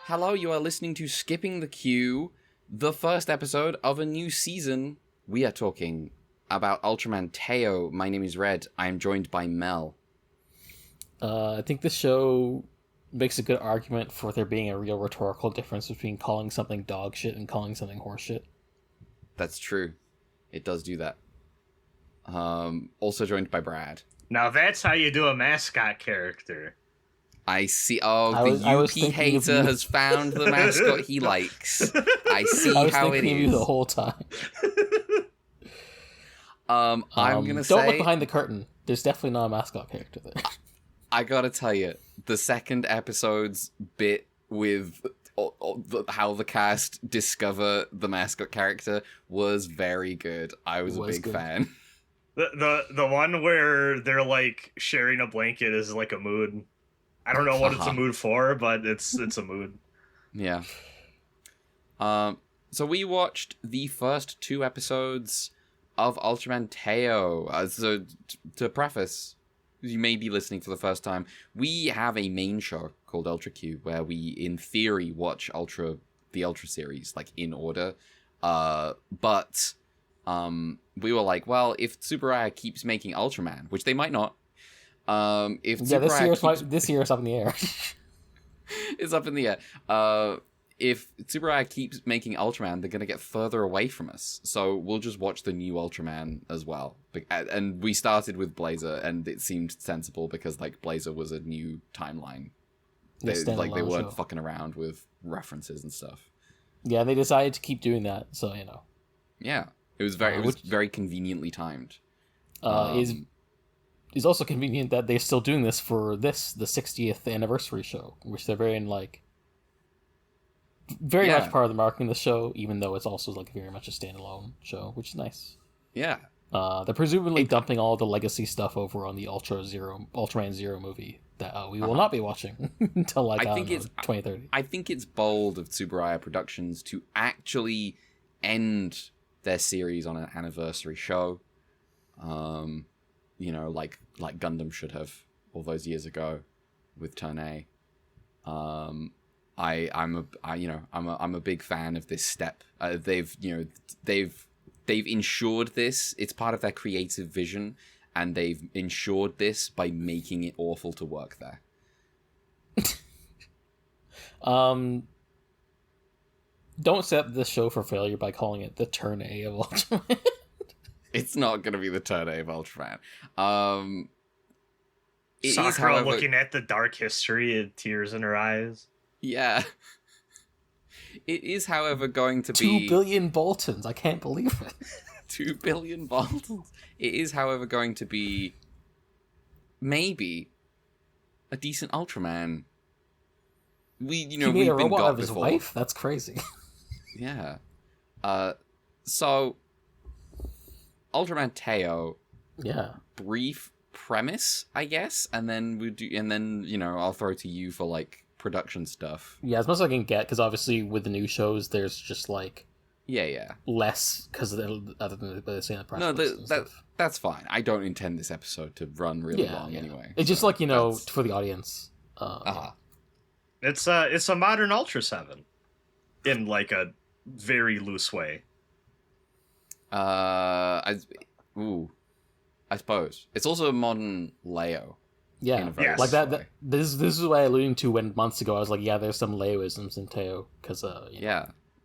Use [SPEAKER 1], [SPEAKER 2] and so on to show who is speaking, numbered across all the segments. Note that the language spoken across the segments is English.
[SPEAKER 1] Hello, you are listening to Skipping the Queue, the first episode of a new season. We are talking about Ultraman Teo. My name is Red. I am joined by Mel.
[SPEAKER 2] I think this show makes a good argument for there being a real rhetorical difference between calling something dog shit and calling something horse shit.
[SPEAKER 1] That's true. It does do that. Also joined by Brad.
[SPEAKER 3] Now that's how you do a mascot character.
[SPEAKER 1] I see. Oh, the UP hater has found the mascot he likes. I see how it is.
[SPEAKER 2] Of you the whole time.
[SPEAKER 1] I'm gonna say.
[SPEAKER 2] Don't look behind the curtain. There's definitely not a mascot character there.
[SPEAKER 1] I gotta tell you, the second episode's bit with how the cast discover the mascot character was very good. I was a big fan.
[SPEAKER 3] The one where they're like sharing a blanket is like a mood. I don't know what it's a mood for, but it's a mood.
[SPEAKER 1] Yeah. So we watched the first 2 episodes of Ultraman Teo. So to preface, you may be listening for the first time, we have a main show called Ultra Q where we, in theory, watch the Ultra series like in order. But we were like, well, if Tsuburaya keeps making Ultraman, which they might not. This
[SPEAKER 2] year is up in the air.
[SPEAKER 1] It's up in the air. If Tsuburaya keeps making Ultraman, they're gonna get further away from us. So we'll just watch the new Ultraman as well. And we started with Blazer, and it seemed sensible because like Blazer was a new timeline. They weren't fucking around with references and stuff.
[SPEAKER 2] Yeah, they decided to keep doing that. So
[SPEAKER 1] Yeah, it was very conveniently timed.
[SPEAKER 2] It's also convenient that they're still doing this for the 60th anniversary show, which they're very much part of the marketing of the show, even though it's also like very much a standalone show, which is nice.
[SPEAKER 1] Yeah.
[SPEAKER 2] They're presumably dumping all the legacy stuff over on the Ultraman Zero movie that we will not be watching until 2030.
[SPEAKER 1] I think it's bold of Tsuburaya Productions to actually end their series on an anniversary show. Like Gundam should have all those years ago with Turn A. I'm a big fan of this step. They've ensured this. It's part of their creative vision, and they've ensured this by making it awful to work there.
[SPEAKER 2] Don't set this show for failure by calling it the Turn A of Ultraman.
[SPEAKER 1] It's not going to be the Turn A of Ultraman.
[SPEAKER 3] Sakura looking at the dark history and tears in her eyes.
[SPEAKER 1] Yeah. It is, however, going to be...
[SPEAKER 2] 2 billion Boltons. I can't believe it.
[SPEAKER 1] 2 billion Boltons. It is, however, going to be maybe a decent Ultraman. We've been
[SPEAKER 2] a robot
[SPEAKER 1] got
[SPEAKER 2] of his
[SPEAKER 1] before.
[SPEAKER 2] wife? That's crazy.
[SPEAKER 1] Yeah. So... Ultraman Teo.
[SPEAKER 2] Yeah.
[SPEAKER 1] Brief premise, I guess, and then I'll throw to you for like production stuff.
[SPEAKER 2] Yeah, as much as I can get, because obviously with the new shows, there's just like less because other than they're saying the press.
[SPEAKER 1] No, that's fine. I don't intend this episode to run really long anyway.
[SPEAKER 2] It's just like for the audience.
[SPEAKER 3] It's a modern Ultra 7 in like a very loose way.
[SPEAKER 1] I suppose it's also a modern Leo.
[SPEAKER 2] Yeah, like that. This is what I alluded to when months ago I was like, yeah, there's some Leoisms in Teo because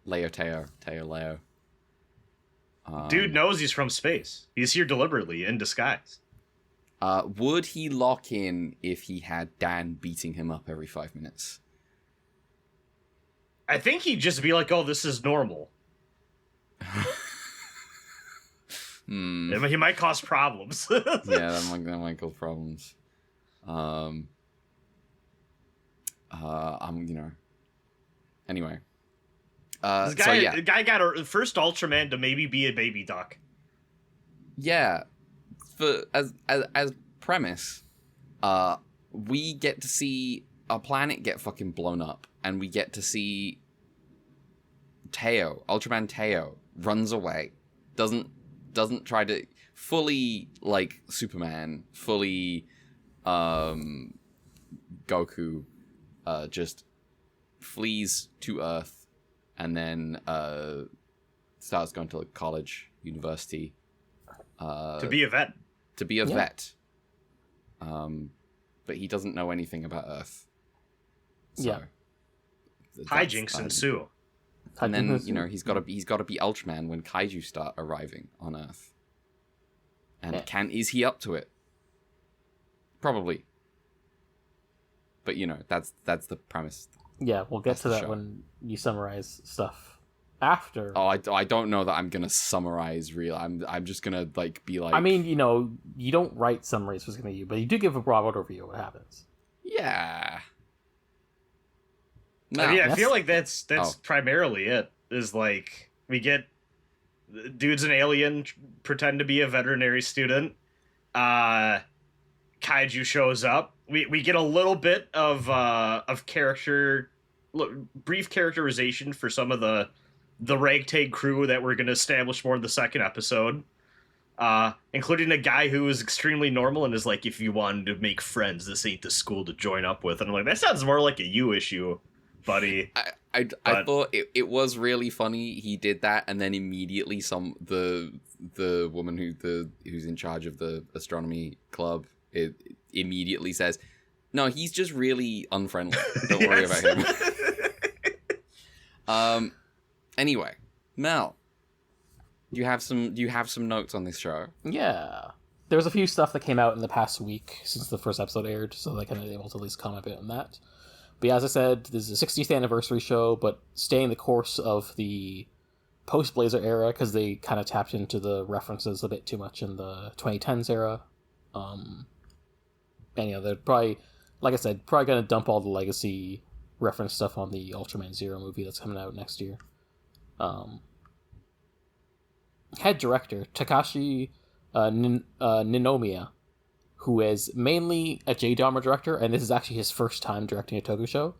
[SPEAKER 1] Leo Teo Leo.
[SPEAKER 3] Dude knows he's from space. He's here deliberately in disguise.
[SPEAKER 1] Would he lock in if he had Dan beating him up every 5 minutes?
[SPEAKER 3] I think he'd just be like, "Oh, this is normal." He might cause problems.
[SPEAKER 1] Yeah, that might cause problems. Anyway.
[SPEAKER 3] The guy got a first Ultraman to maybe be a baby duck.
[SPEAKER 1] Yeah. As premise, we get to see a planet get fucking blown up, and we get to see Ultraman Teo runs away, doesn't try to fully like Superman, fully Goku, just flees to Earth, and then starts going to like, college, university.
[SPEAKER 3] To be a vet.
[SPEAKER 1] To be a vet. But he doesn't know anything about Earth. So
[SPEAKER 3] Hijinks ensue.
[SPEAKER 1] And then, he's got to be Ultraman when kaiju start arriving on Earth. And is he up to it? Probably. But that's the premise.
[SPEAKER 2] Yeah, we'll get to that when you summarize stuff after.
[SPEAKER 1] Oh, I don't know that I'm gonna summarize real. I'm just gonna be like.
[SPEAKER 2] I mean, you don't write summaries specifically, you, but you do give a broad overview of what happens.
[SPEAKER 1] Yeah.
[SPEAKER 3] No. I mean, I feel like that's primarily it. Is like we get dude's an alien, pretend to be a veterinary student. Kaiju shows up. We get a little bit of character, brief characterization for some of the ragtag crew that we're going to establish more in the second episode, including a guy who is extremely normal and is like, if you wanted to make friends, this ain't the school to join up with. And I'm like, that sounds more like a you issue, buddy.
[SPEAKER 1] I thought it was really funny. He did that, and then immediately the woman who's in charge of the astronomy club immediately says, "No, he's just really unfriendly. Don't worry about him." Anyway, Mel, do you have some notes on this show?
[SPEAKER 2] Yeah, there was a few stuff that came out in the past week since the first episode aired, so I kind of able to at least comment a bit on that. But yeah, as I said, this is a 60th anniversary show, but staying the course of the post-Blazer era, because they kind of tapped into the references a bit too much in the 2010s era. And they're probably, like I said, probably going to dump all the legacy reference stuff on the Ultraman Zero movie that's coming out next year. Head director Takashi Ninomiya, who is mainly a J-drama director, and this is actually his first time directing a toku show.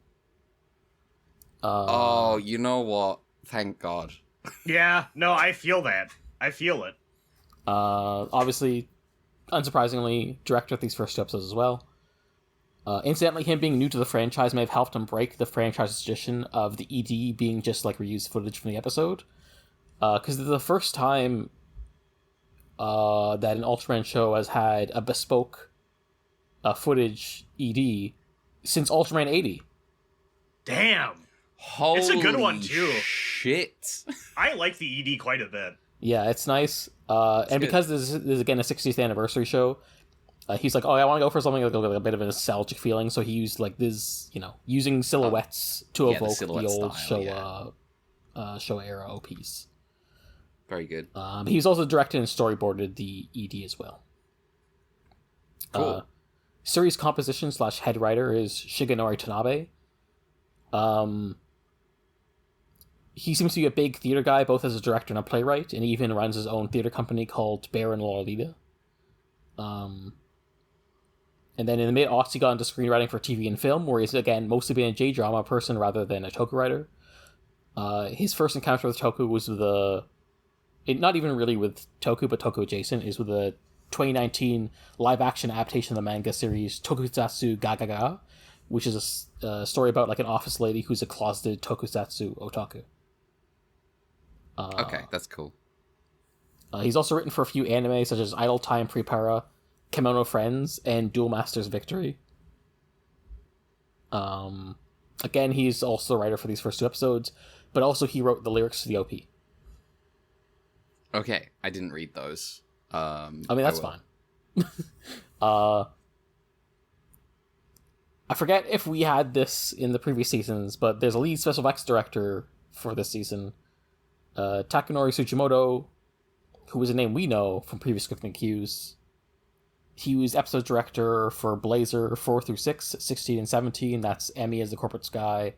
[SPEAKER 1] Oh, you know what? Thank God.
[SPEAKER 3] Yeah, no, I feel that. I feel it.
[SPEAKER 2] Obviously, unsurprisingly, director of these first two episodes as well. Incidentally, him being new to the franchise may have helped him break the franchise's tradition of the ED being just like reused footage from the episode. Because this is the first time that an Ultraman show has had a bespoke footage ED since Ultraman 80.
[SPEAKER 3] Damn.
[SPEAKER 1] Holy
[SPEAKER 3] it's a good one, too.
[SPEAKER 1] Shit.
[SPEAKER 3] I like the ED quite a bit.
[SPEAKER 2] Yeah, it's nice. And good. Because this is, again, a 60th anniversary show, he's like, oh, I want to go for something like a bit of a nostalgic feeling, so he used, this, using silhouettes to evoke the old style, show era OPs.
[SPEAKER 1] Very good.
[SPEAKER 2] He's also directed and storyboarded the ED as well.
[SPEAKER 1] Cool.
[SPEAKER 2] Series composition / head writer is Shigenori Tanabe. He seems to be a big theater guy, both as a director and a playwright, and he even runs his own theater company called Bear and Lolita. And then in the mid-aughts, he got into screenwriting for TV and film, where he's, again, mostly been a J-drama person rather than a toku writer. His first encounter with toku was with not even really with toku, but toku adjacent, is with the 2019 live-action adaptation of the manga series Tokusatsu Gagaga, which is a story about an office lady who's a closeted tokusatsu otaku.
[SPEAKER 1] Okay, that's cool.
[SPEAKER 2] He's also written for a few anime such as Idle Time Prepara, Kemono Friends, and Duel Masters Victory. Again, he's also the writer for these first two episodes, but also he wrote the lyrics to the OP.
[SPEAKER 1] Okay, I didn't read those.
[SPEAKER 2] That's fine. I forget if we had this in the previous seasons, but there's a lead special effects director for this season, Takanori Tsuchimoto, who is a name we know from previous scripting cues. He was episode director for Blazer 4 through 6, 16 and 17. That's Emmy as the corporate spy,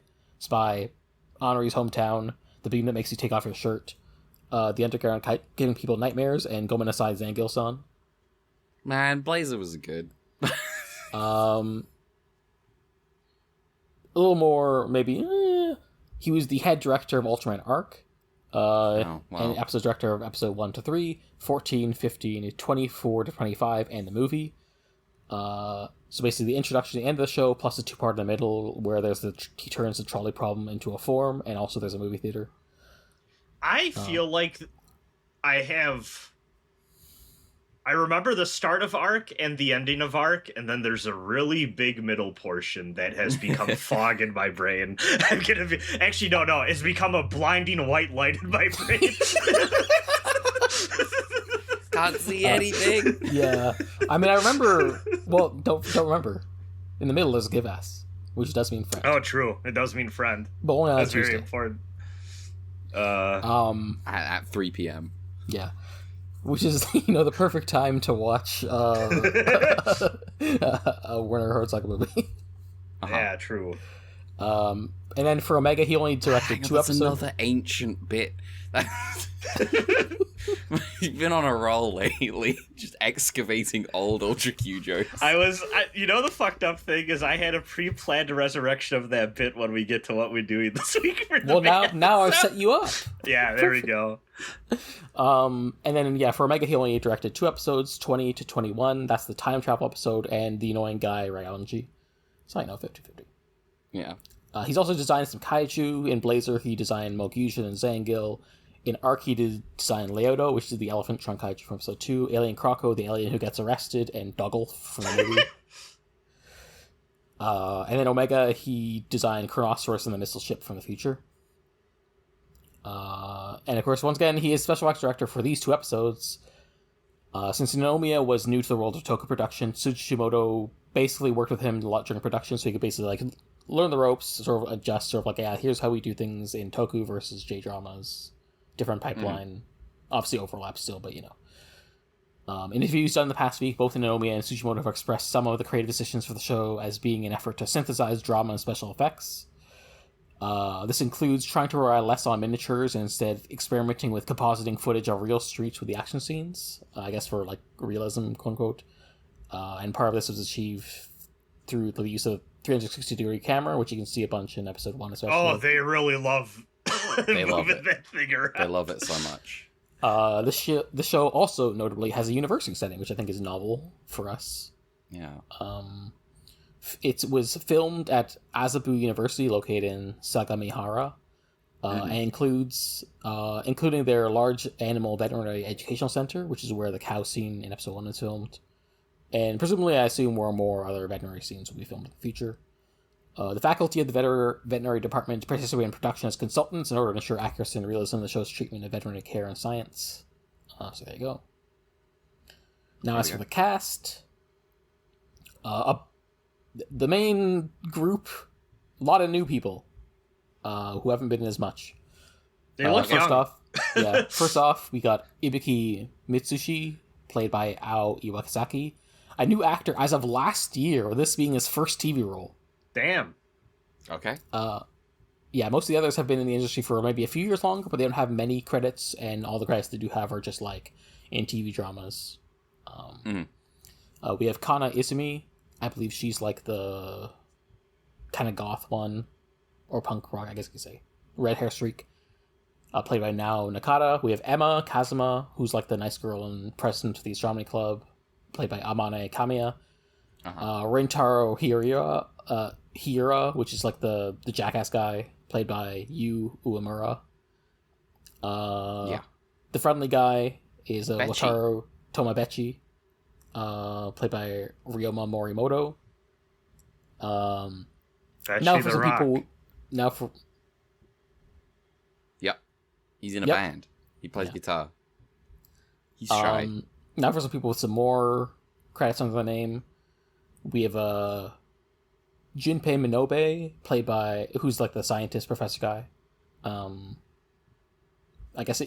[SPEAKER 2] Honoree's Hometown, The Beam That Makes You Take Off Your Shirt, The Underground Giving People Nightmares, and Gomen Asai Zangil-san.
[SPEAKER 1] Man, Blazer was good.
[SPEAKER 2] A little more, maybe. He was the head director of Ultraman Arc, and episode director of episode 1 to 3, 14, 15, 24 to 25, and the movie. So basically, the introduction and the end of the show, plus a two-part in the middle, where he turns the trolley problem into a form, and also there's a movie theater.
[SPEAKER 3] I feel like I remember the start of Arc and the ending of Arc, and then there's a really big middle portion that has become fog in my brain. Actually, no, it's become a blinding white light in my brain.
[SPEAKER 1] Can't see anything.
[SPEAKER 2] Yeah, I mean, I remember. Well, don't remember. In the middle is give ass, which does mean friend.
[SPEAKER 3] Oh, true. It does mean friend.
[SPEAKER 2] But only on
[SPEAKER 3] That's
[SPEAKER 2] Tuesday.
[SPEAKER 3] very important.
[SPEAKER 1] At 3 p.m.
[SPEAKER 2] Yeah. Which is, the perfect time to watch a Werner Herzog movie.
[SPEAKER 3] Yeah, true.
[SPEAKER 2] And then for Omega, he only directed 2 episodes.
[SPEAKER 1] Another ancient bit. You've been on a roll lately, just excavating old Ultra Q jokes.
[SPEAKER 3] The fucked up thing is I had a pre-planned resurrection of that bit when we get to what we're doing this week.
[SPEAKER 2] Now I've set you up.
[SPEAKER 3] Yeah, there we go.
[SPEAKER 2] And then, for Omega, he only directed 2 episodes, 20 to 21. That's the time travel episode, and the annoying guy, Ryounji. So 50-50.
[SPEAKER 1] Yeah.
[SPEAKER 2] He's also designed some kaiju. In Blazer, he designed Mogujin and Zangil. In Arc, he designed Leodo, which is the elephant trunk kaiju from episode 2. Alien Croco, the alien who gets arrested, and Duggle from the movie. And then Omega, he designed Chronosaurus and the missile ship from the future. And of course, once again, he is special effects director for these 2 episodes. Since Naomiya was new to the world of toku production, Tsuchimoto basically worked with him a lot during production, so he could basically learn the ropes, sort of adjust, here's how we do things in toku versus J-dramas. Different pipeline. Obviously overlap still, but in interviews done in the past week, both Naomiya and Tsuchimoto have expressed some of the creative decisions for the show as being an effort to synthesize drama and special effects. This includes trying to rely less on miniatures and instead experimenting with compositing footage of real streets with the action scenes, I guess for realism, quote unquote. And part of this was achieved through the use of 360-degree camera, which you can see a bunch in episode 1 especially.
[SPEAKER 3] Oh, they really love moving that thing around.
[SPEAKER 1] They love it so much.
[SPEAKER 2] The show also notably has a university setting, which I think is novel for us.
[SPEAKER 1] Yeah.
[SPEAKER 2] It was filmed at Azabu University, located in Sagamihara, and includes including their large animal veterinary educational center, which is where the cow scene in episode 1 is filmed. And presumably, I assume more other veterinary scenes will be filmed in the future. The faculty of the veterinary department participate in production as consultants in order to ensure accuracy and realism in the show's treatment of veterinary care and science. So there you go. Now, as for the cast, the main group, a lot of new people who haven't been in as much.
[SPEAKER 3] They look young.
[SPEAKER 2] First off, we got Ibuki Mitsushi, played by Ao Iwasaki, a new actor as of last year, this being his first TV role.
[SPEAKER 3] Damn.
[SPEAKER 1] Okay.
[SPEAKER 2] Most of the others have been in the industry for maybe a few years longer, but they don't have many credits, and all the credits they do have are just in TV dramas. We have Kana Izumi. I believe she's the kind of goth one, or punk rock, I guess you could say. Red hair streak. Played by Nao Nakata. We have Emma Kazuma, who's the nice girl and president of the astronomy club, played by Amane Kamiya. Rintaro Hira, which is the jackass guy, played by Yu Uemura. The friendly guy is Wataru Tomabechi, played by Ryoma Morimoto.
[SPEAKER 1] He's in a band. He plays guitar. He's shy.
[SPEAKER 2] Now for some people with some more credits under the name, we have Junpei Minobe, played by who's the scientist professor guy. I guess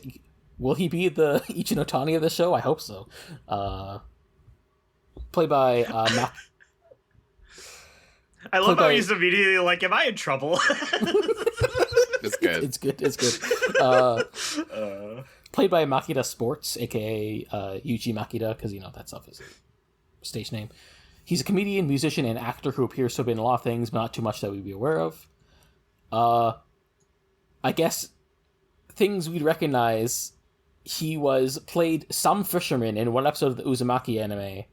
[SPEAKER 2] will he be the Ichinotani of the show? I hope so. Played by
[SPEAKER 3] I love how he's immediately am I in trouble?
[SPEAKER 1] It's good.
[SPEAKER 2] It's good. Played by Makita Sports, aka Yuji Makita, because that stuff is a stage name. He's a comedian, musician, and actor who appears to have been in a lot of things, but not too much that we'd be aware of. I guess things we'd recognize. He played some fisherman in one episode of the Uzumaki anime.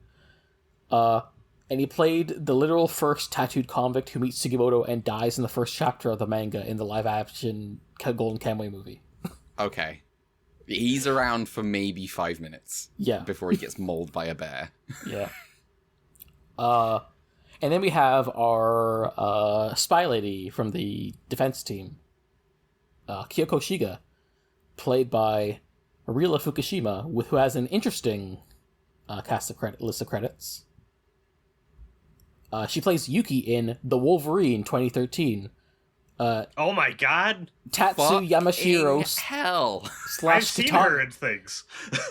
[SPEAKER 2] and he played the literal first tattooed convict who meets Sugimoto and dies in the first chapter of the manga in the live-action Golden Kamuy movie.
[SPEAKER 1] Okay. He's around for maybe 5 minutes.
[SPEAKER 2] Yeah.
[SPEAKER 1] Before he gets mauled by a bear.
[SPEAKER 2] Yeah. And then we have our spy lady from the defense team, Kyoko Shiga, played by Arila Fukushima, who has an interesting list of credits. She plays Yuki in The Wolverine 2013.
[SPEAKER 3] Oh my god!
[SPEAKER 2] Tatsu Yamashiro
[SPEAKER 1] hell.
[SPEAKER 3] I've seen her in things.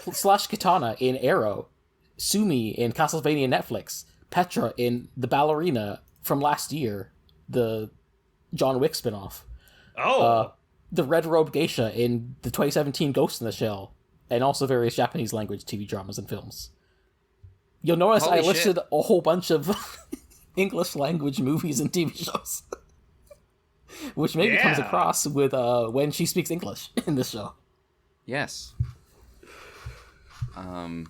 [SPEAKER 2] / Katana in Arrow. Sumi in Castlevania Netflix. Petra in The Ballerina from last year, the John Wick spinoff.
[SPEAKER 3] Oh.
[SPEAKER 2] The Red Robe Geisha in the 2017 Ghost in the Shell, and also various Japanese language TV dramas and films. You'll notice I listed a whole bunch of English language movies and TV shows. Which maybe comes across with when she speaks English in this show.
[SPEAKER 1] Yes. One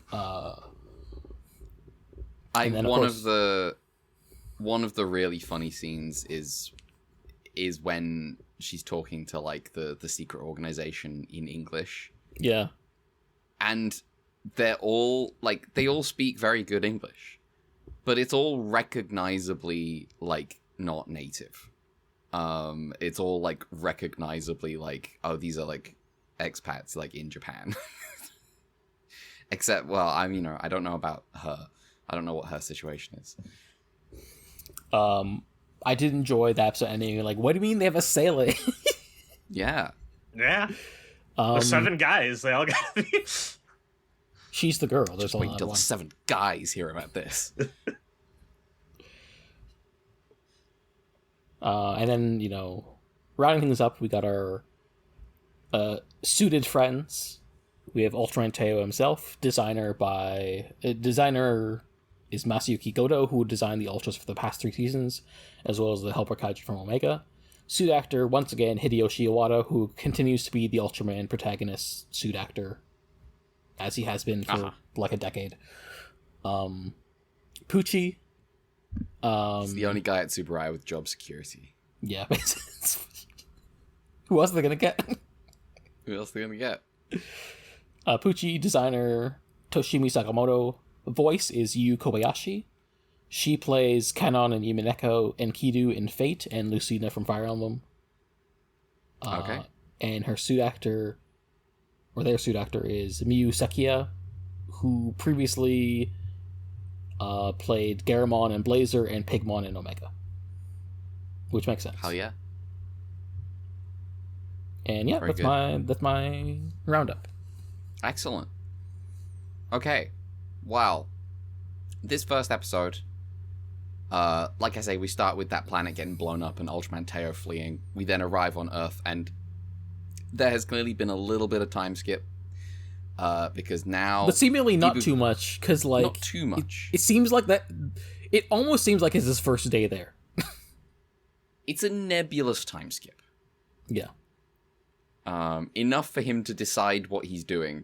[SPEAKER 1] of the really funny scenes is when she's talking to like the secret organization in English.
[SPEAKER 2] Yeah. And
[SPEAKER 1] they're all like they all speak very good English, but it's all recognizably like not native. It's all like recognizably like, oh, these are like expats like in Japan. Except, well, I mean, I don't know about her. I don't know what her situation is.
[SPEAKER 2] I did enjoy the episode ending. Like, what do you mean they have a sailor?
[SPEAKER 1] Yeah.
[SPEAKER 3] Yeah. The 7 guys, they all gotta be.
[SPEAKER 2] She's the girl. There's
[SPEAKER 1] just wait until the 7 guys hear about this.
[SPEAKER 2] And then, rounding things up, we got our suited friends. We have Ultraman Teo himself, designer is Masayuki Goto, who designed the Ultras for the past 3 seasons, as well as the Helper Kaiju from Omega. Suit actor, once again, Hideyoshi Iwata, who continues to be the Ultraman protagonist suit actor, as he has been for like a decade. Pucci.
[SPEAKER 1] He's the only guy at Tsuburaya with job security.
[SPEAKER 2] Yeah. Who else are they going to get?
[SPEAKER 1] Who else are they going to get?
[SPEAKER 2] Pucci designer Toshimi Sakamoto. Voice is Yu Kobayashi. She plays Kanon and Yumineko Enkidu in Fate and Lucina from Fire Emblem.
[SPEAKER 1] Okay.
[SPEAKER 2] And her suit actor, or their suit actor, is Miyu Sakia, who previously played Garamon and Blazer and Pigmon in Omega. Which makes sense.
[SPEAKER 1] Hell yeah.
[SPEAKER 2] And yeah, that's my roundup.
[SPEAKER 1] Excellent. Okay. Wow. This first episode, like I say, we start with that planet getting blown up and Ultraman Teo fleeing. We then arrive on Earth, and there has clearly been a little bit of time skip. Because now...
[SPEAKER 2] But seemingly not too much, because, like...
[SPEAKER 1] Not too much.
[SPEAKER 2] It seems like that... It almost seems like it's his first day there.
[SPEAKER 1] It's a nebulous time skip.
[SPEAKER 2] Yeah.
[SPEAKER 1] Enough for him to decide what he's doing.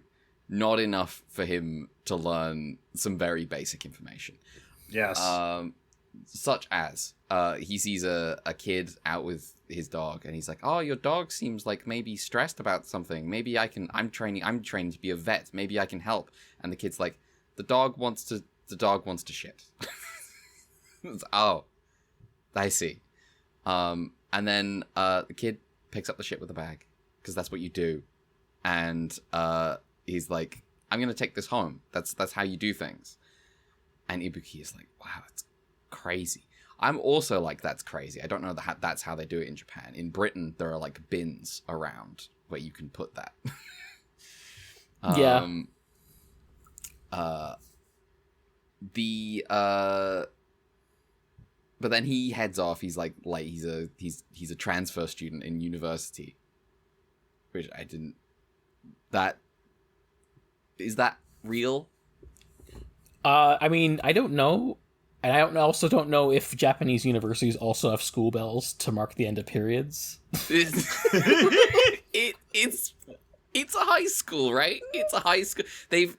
[SPEAKER 1] Not enough for him to learn some very basic information.
[SPEAKER 3] Yes.
[SPEAKER 1] Such as, he sees a kid out with his dog, and he's like, "Oh, your dog seems like maybe stressed about something. Maybe I'm training to be a vet. Maybe I can help." And the kid's like, the dog wants to shit." Oh, I see. And then the kid picks up the shit with a bag, because that's what you do. And he's like, "I'm gonna take this home. That's how you do things." And Ibuki is like, "Wow, that's crazy." I'm also like, that's crazy. I don't know that's how they do it in Japan. In Britain, there are like bins around where you can put that.
[SPEAKER 2] Yeah.
[SPEAKER 1] But then he heads off. He's like he's a transfer student in university, which I didn't. Is that real?
[SPEAKER 2] I mean, I don't know. And I also don't know if Japanese universities also have school bells to mark the end of periods.
[SPEAKER 1] It's It's a high school, right? It's a high school. They've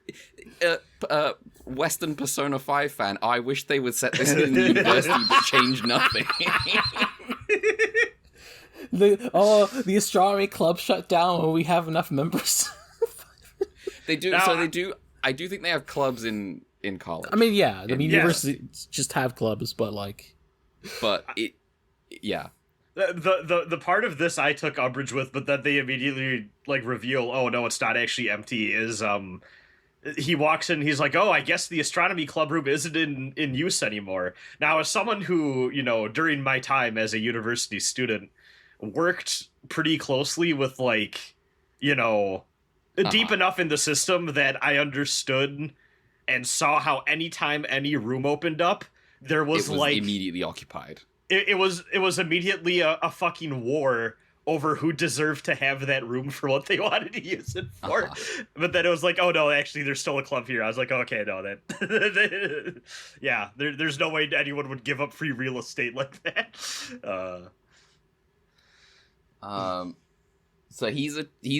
[SPEAKER 1] Western Persona 5 fan. I wish they would set this in the university but change nothing.
[SPEAKER 2] The astronomy club shut down when we have enough members.
[SPEAKER 1] They do. So they do. I do think they have clubs in college.
[SPEAKER 2] I mean, yeah. I mean, universities just have clubs, but like.
[SPEAKER 1] But yeah.
[SPEAKER 3] The part of this I took umbrage with, but then they immediately like reveal, oh no, it's not actually empty. Is he walks in, he's like, oh, I guess the astronomy club room isn't in use anymore. Now, as someone who, during my time as a university student, worked pretty closely with like, deep enough in the system that I understood and saw how anytime any room opened up, it was like
[SPEAKER 1] immediately occupied.
[SPEAKER 3] It was immediately a fucking war over who deserved to have that room for what they wanted to use it for. But then it was like, oh no, actually there's still a club here. I was like, okay, no, that yeah, there's no way anyone would give up free real estate like that.
[SPEAKER 1] So he's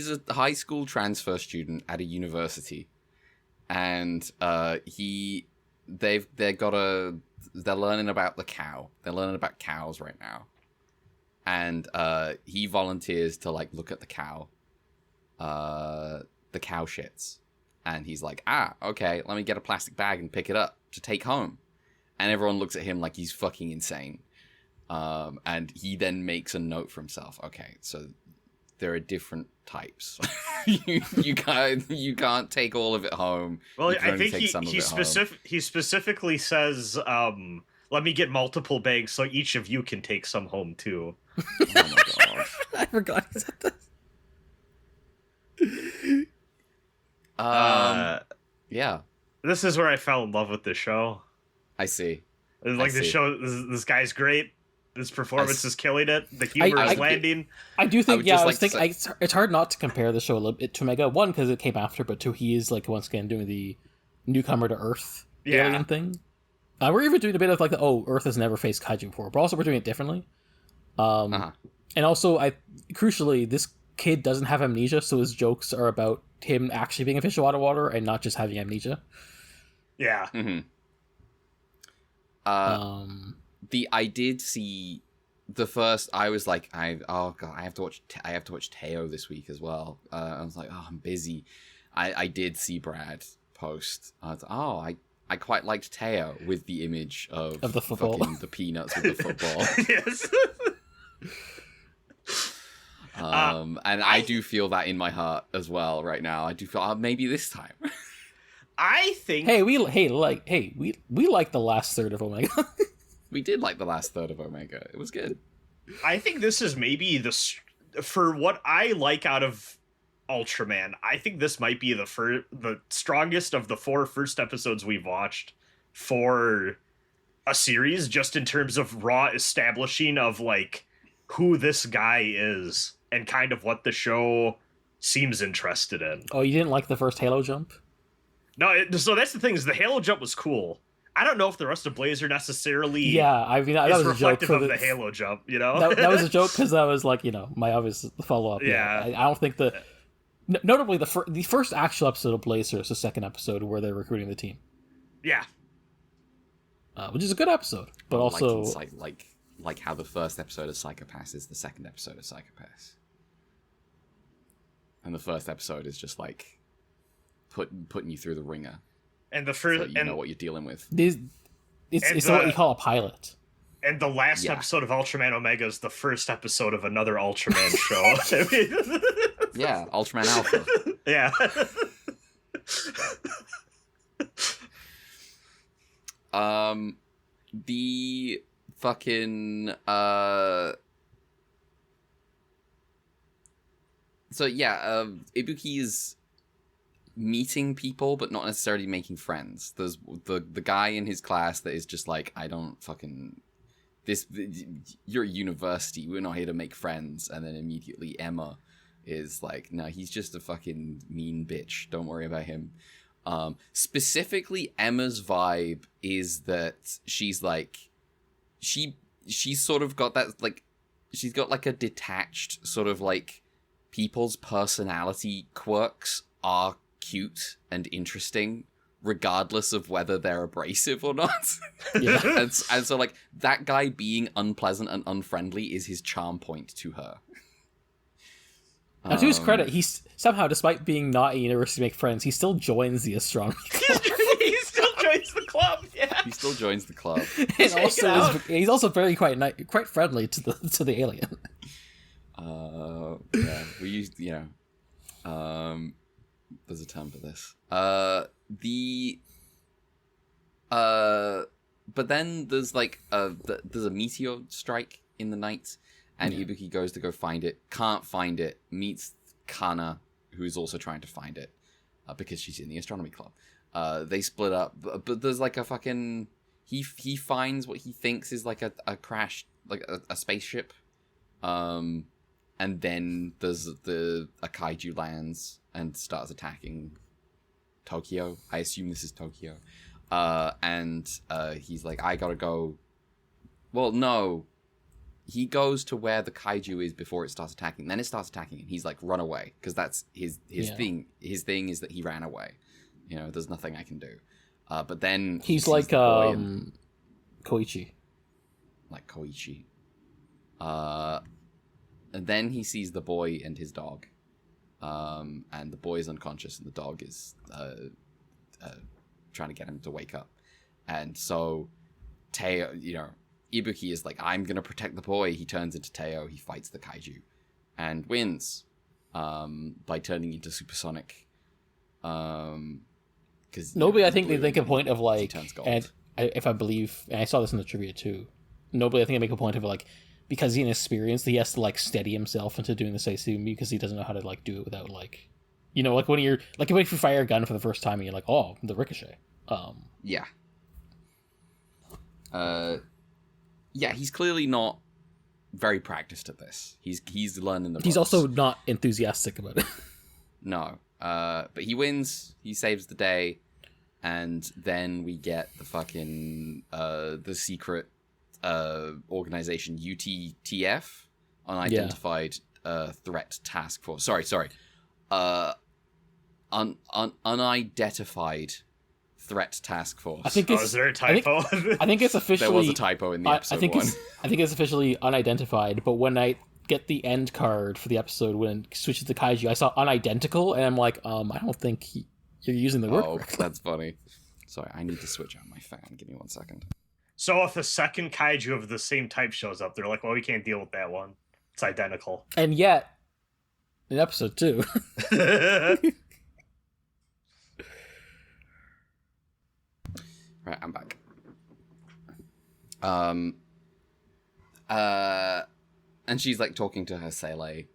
[SPEAKER 1] a high school transfer student at a university, and they're learning about the cow. They're learning about cows right now. And he volunteers to like look at the cow shits. And he's like, okay, let me get a plastic bag and pick it up to take home. And everyone looks at him like he's fucking insane. And he then makes a note for himself. Okay, so there are different types. you can't take all of it home. Well,
[SPEAKER 3] I think he specifically says, let me get multiple bags so each of you can take some home too.
[SPEAKER 1] Oh my god.
[SPEAKER 2] I forgot he said that.
[SPEAKER 1] Yeah.
[SPEAKER 3] This is where I fell in love with the show.
[SPEAKER 1] I see.
[SPEAKER 3] Like the show, this guy's great. His performance is killing it. The humor is landing.
[SPEAKER 2] I do think, it's hard not to compare the show a little bit to Omega. One, because it came after, but two, he is like once again doing the newcomer to Earth alien thing. We're even doing a bit of like Earth has never faced kaiju before, but also we're doing it differently. And also, crucially, this kid doesn't have amnesia, so his jokes are about him actually being a fish out of water and not just having amnesia.
[SPEAKER 3] Yeah.
[SPEAKER 1] Mm-hmm. I did see the first. I was like, I have to watch Teo this week as well. I was like, I'm busy. I did see Brad post. I was I quite liked Teo with the image of
[SPEAKER 2] the football,
[SPEAKER 1] the peanuts with the football.
[SPEAKER 3] Yes.
[SPEAKER 1] And I do feel that in my heart as well right now. I do feel maybe this time.
[SPEAKER 3] I think.
[SPEAKER 2] We like the last third of Omega.
[SPEAKER 1] We did like the last third of Omega. It was good.
[SPEAKER 3] I think this is maybe for what I like out of Ultraman. I think this might be the strongest of the 4 first episodes we've watched for a series, just in terms of raw establishing of like who this guy is and kind of what the show seems interested in.
[SPEAKER 2] Oh, you didn't like the first Halo jump?
[SPEAKER 3] No, so that's the thing, is the Halo jump was cool. I don't know if the rest of Blazer necessarily
[SPEAKER 2] that was
[SPEAKER 3] reflective
[SPEAKER 2] a joke
[SPEAKER 3] of the Halo jump,
[SPEAKER 2] That was a joke because that was like, my obvious follow-up.
[SPEAKER 3] Yeah.
[SPEAKER 2] I don't think notably, the first actual episode of Blazer is the second episode where they're recruiting the team.
[SPEAKER 3] Yeah.
[SPEAKER 2] Which is a good episode, but also...
[SPEAKER 1] Like how the first episode of Psychopaths is the second episode of Psychopaths. And the first episode is just like putting you through the ringer.
[SPEAKER 3] And the first,
[SPEAKER 1] so you know what you're dealing with.
[SPEAKER 2] It's what you call a pilot.
[SPEAKER 3] And the last episode of Ultraman Omega is the first episode of another Ultraman show.
[SPEAKER 1] Yeah, Ultraman Alpha.
[SPEAKER 3] Yeah.
[SPEAKER 1] The fucking Ibuki is meeting people but not necessarily making friends. There's the guy in his class that is just like, I don't fucking you're a university, we're not here to make friends. And then immediately Emma is like, no, he's just a fucking mean bitch, don't worry about him. Specifically Emma's vibe is that she's like, she's sort of got that, like, she's got like a detached sort of like people's personality quirks are cute and interesting, regardless of whether they're abrasive or not.
[SPEAKER 2] Yeah.
[SPEAKER 1] and so, like, that guy being unpleasant and unfriendly is his charm point to her.
[SPEAKER 2] Now, to his credit, he's somehow, despite being not at university to make friends, he still joins the astronomy club.
[SPEAKER 3] He still joins the club. Yeah,
[SPEAKER 1] He still joins the club.
[SPEAKER 2] And also he's also very quite friendly to the alien.
[SPEAKER 1] Yeah, we used, there's a term for this. But then there's like there's a meteor strike in the night, and Ibuki goes to go find it, can't find it, meets Kana, who is also trying to find it, because she's in the astronomy club. They split up, but there's like a fucking he finds what he thinks is like a crash, like a spaceship, and then there's a kaiju lands and starts attacking Tokyo. I assume this is Tokyo. And he's like, I gotta go. Well, no. He goes to where the kaiju is before it starts attacking. Then it starts attacking, and he's like, run away. Because that's his thing. His thing is that he ran away. There's nothing I can do. But then
[SPEAKER 2] he's like Koichi.
[SPEAKER 1] Like Koichi. And then he sees the boy and his dog. And the boy is unconscious, and the dog is trying to get him to wake up. And so Teo, Ibuki is like, I'm gonna protect the boy. He turns into Teo, he fights the kaiju and wins by turning into supersonic. Because
[SPEAKER 2] nobody, I think they make a point of like,
[SPEAKER 1] turns gold.
[SPEAKER 2] and if I believe, and I saw this in the trivia too, nobody, I think, I make a point of like, because he's inexperienced, he has to like steady himself into doing the Seisumi because he doesn't know how to like do it without like, like when you're like, if you fire a gun for the first time and you're like, oh, the ricochet.
[SPEAKER 1] Yeah. Yeah, he's clearly not very practiced at this. He's learning the ropes.
[SPEAKER 2] He's also not enthusiastic about it.
[SPEAKER 1] No. But he wins, he saves the day, and then we get the fucking the secret organization UTTF, Unidentified Threat Task Force. Sorry. Unidentified Threat Task Force.
[SPEAKER 2] I think it's,
[SPEAKER 3] is there a typo?
[SPEAKER 2] I think it's officially...
[SPEAKER 1] There was a typo in the episode
[SPEAKER 2] I think it's officially unidentified, but when I get the end card for the episode, when it switches to kaiju, I saw unidentical, and I'm like, I don't think you're using the word correctly.
[SPEAKER 1] That's funny. Sorry, I need to switch out my fan. Give me 1 second.
[SPEAKER 3] So if the second kaiju of the same type shows up, they're like, well, we can't deal with that one. It's identical.
[SPEAKER 2] And yet, in episode 2...
[SPEAKER 1] Right, I'm back. And she's like talking to her Sele,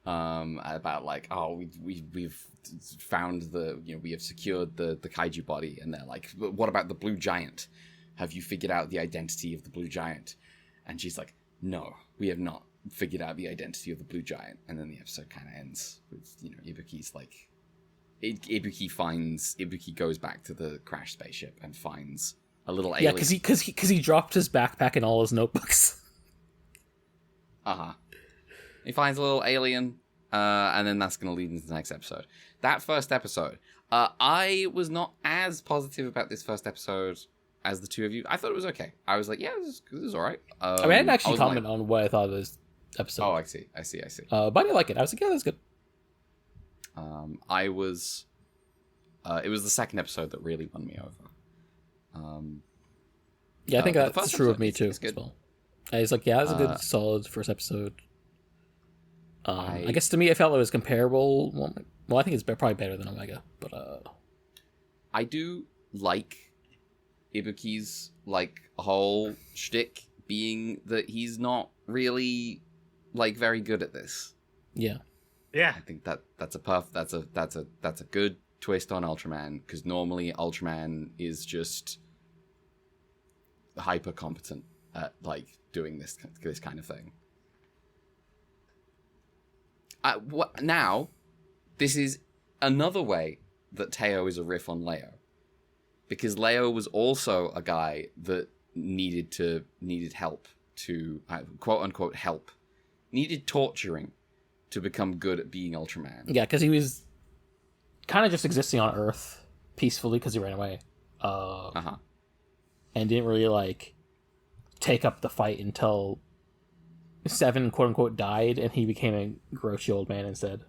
[SPEAKER 1] about like, oh, we've found we have secured the kaiju body, and they're like, what about the blue giant? Have you figured out the identity of the blue giant? And she's like, no, we have not figured out the identity of the blue giant. And then the episode kind of ends with Ibuki's like. Ibuki goes back to the crashed spaceship and finds a little alien.
[SPEAKER 2] Yeah, because he dropped his backpack and all his notebooks.
[SPEAKER 1] He finds a little alien, and then that's going to lead into the next episode. That first episode, I was not as positive about this first episode as the two of you. I thought it was okay. I was like, yeah, this is all right.
[SPEAKER 2] I mean, I didn't actually comment on what I thought of this episode.
[SPEAKER 1] Oh, I see.
[SPEAKER 2] But I didn't like it. I was like, yeah, that's good.
[SPEAKER 1] It was the second episode that really won me over.
[SPEAKER 2] Yeah, I think that's true of me too.
[SPEAKER 1] It's good.
[SPEAKER 2] As well. I was like, yeah, it's a good, solid first episode. I guess to me, I felt it was comparable. Well, I think it's probably better than Omega, but
[SPEAKER 1] I do like Ibuki's like whole shtick being that he's not really like very good at this.
[SPEAKER 2] Yeah.
[SPEAKER 3] Yeah,
[SPEAKER 1] I think that's a good twist on Ultraman, because normally Ultraman is just hyper competent at like doing this kind of thing. Now, this is another way that Teo is a riff on Leo, because Leo was also a guy that needed help to quote unquote help, needed torturing to become good at being Ultraman.
[SPEAKER 2] Yeah, because he was kind of just existing on Earth peacefully because he ran away. And didn't really, like, take up the fight until Seven, quote-unquote, died, and he became a grouchy old man instead.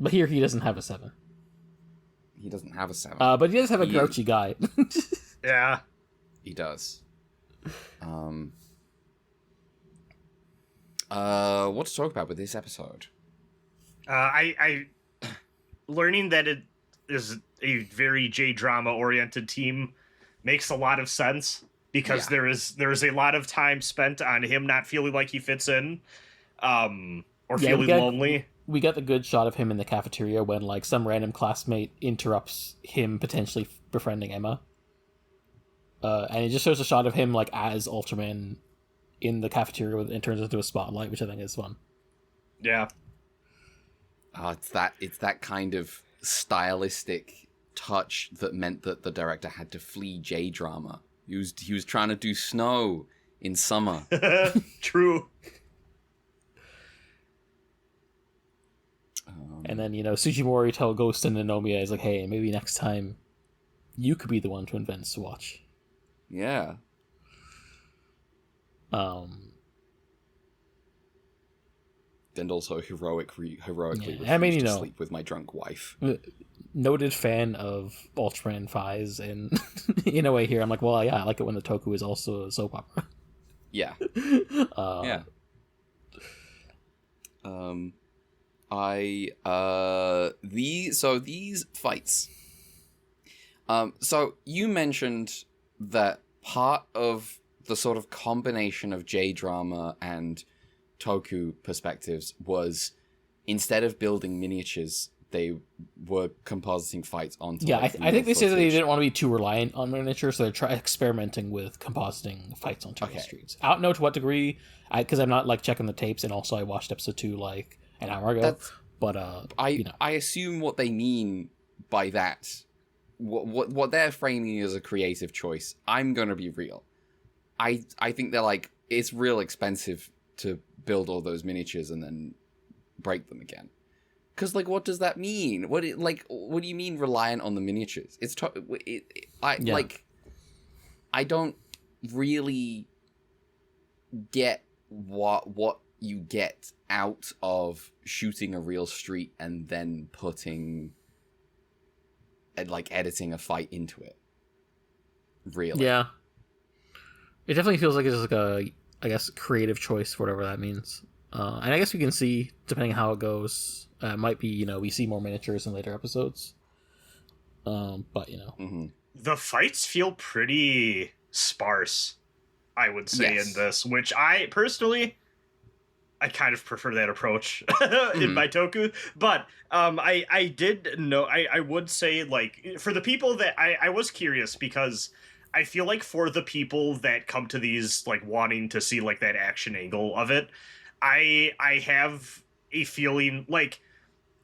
[SPEAKER 2] But here he doesn't have a 7.
[SPEAKER 1] He doesn't have a 7.
[SPEAKER 2] But he does have a grouchy guy.
[SPEAKER 3] Yeah.
[SPEAKER 1] He does. What to talk about with this episode?
[SPEAKER 3] I learning that it is a very J-drama oriented team makes a lot of sense, because there is a lot of time spent on him not feeling like he fits in, or feeling lonely.
[SPEAKER 2] We got the good shot of him in the cafeteria when, like, some random classmate interrupts him potentially befriending Emma. And it just shows a shot of him, like, as Ultraman in the cafeteria and turns into a spotlight, which I think is fun.
[SPEAKER 3] Yeah.
[SPEAKER 1] It's that kind of stylistic touch that meant that the director had to flee J-drama. He was trying to do snow in summer.
[SPEAKER 3] True.
[SPEAKER 2] And then, Sugimori tell Ghost and Nanomiya is like, hey, maybe next time you could be the one to invent Swatch.
[SPEAKER 1] Yeah. And also heroically refused to sleep with my drunk wife.
[SPEAKER 2] Noted fan of Ultraman Fies, and in a way here, I'm like, well, yeah, I like it when the toku is also a soap opera.
[SPEAKER 1] Yeah. Yeah. These fights. So you mentioned that part of the sort of combination of J-drama and toku perspectives was, instead of building miniatures, they were compositing fights onto.
[SPEAKER 2] Yeah, I think they said that they didn't want to be too reliant on miniatures, so they're experimenting with compositing fights onto the streets. I don't know to what degree, because I'm not, like, checking the tapes, and also I watched episode 2 like an hour ago. I
[SPEAKER 1] assume what they mean by that, what they're framing as a creative choice. I'm gonna be real. I think they're like, it's real expensive to build all those miniatures and then break them again. Because, like, what does that mean? What do you mean reliant on the miniatures? I don't really get what you get out of shooting a real street and then putting, like, editing a fight into it. Really?
[SPEAKER 2] Yeah. It definitely feels like it's like a, I guess, creative choice for whatever that means. And I guess we can see, depending on how it goes, it might be, we see more miniatures in later episodes. But,
[SPEAKER 1] Mm-hmm.
[SPEAKER 3] The fights feel pretty sparse, I would say, in this, which I personally, I kind of prefer that approach in my toku. But I did know, I would say, like, for the people that I was curious, because I feel like for the people that come to these, like, wanting to see, like, that action angle of it, I have a feeling like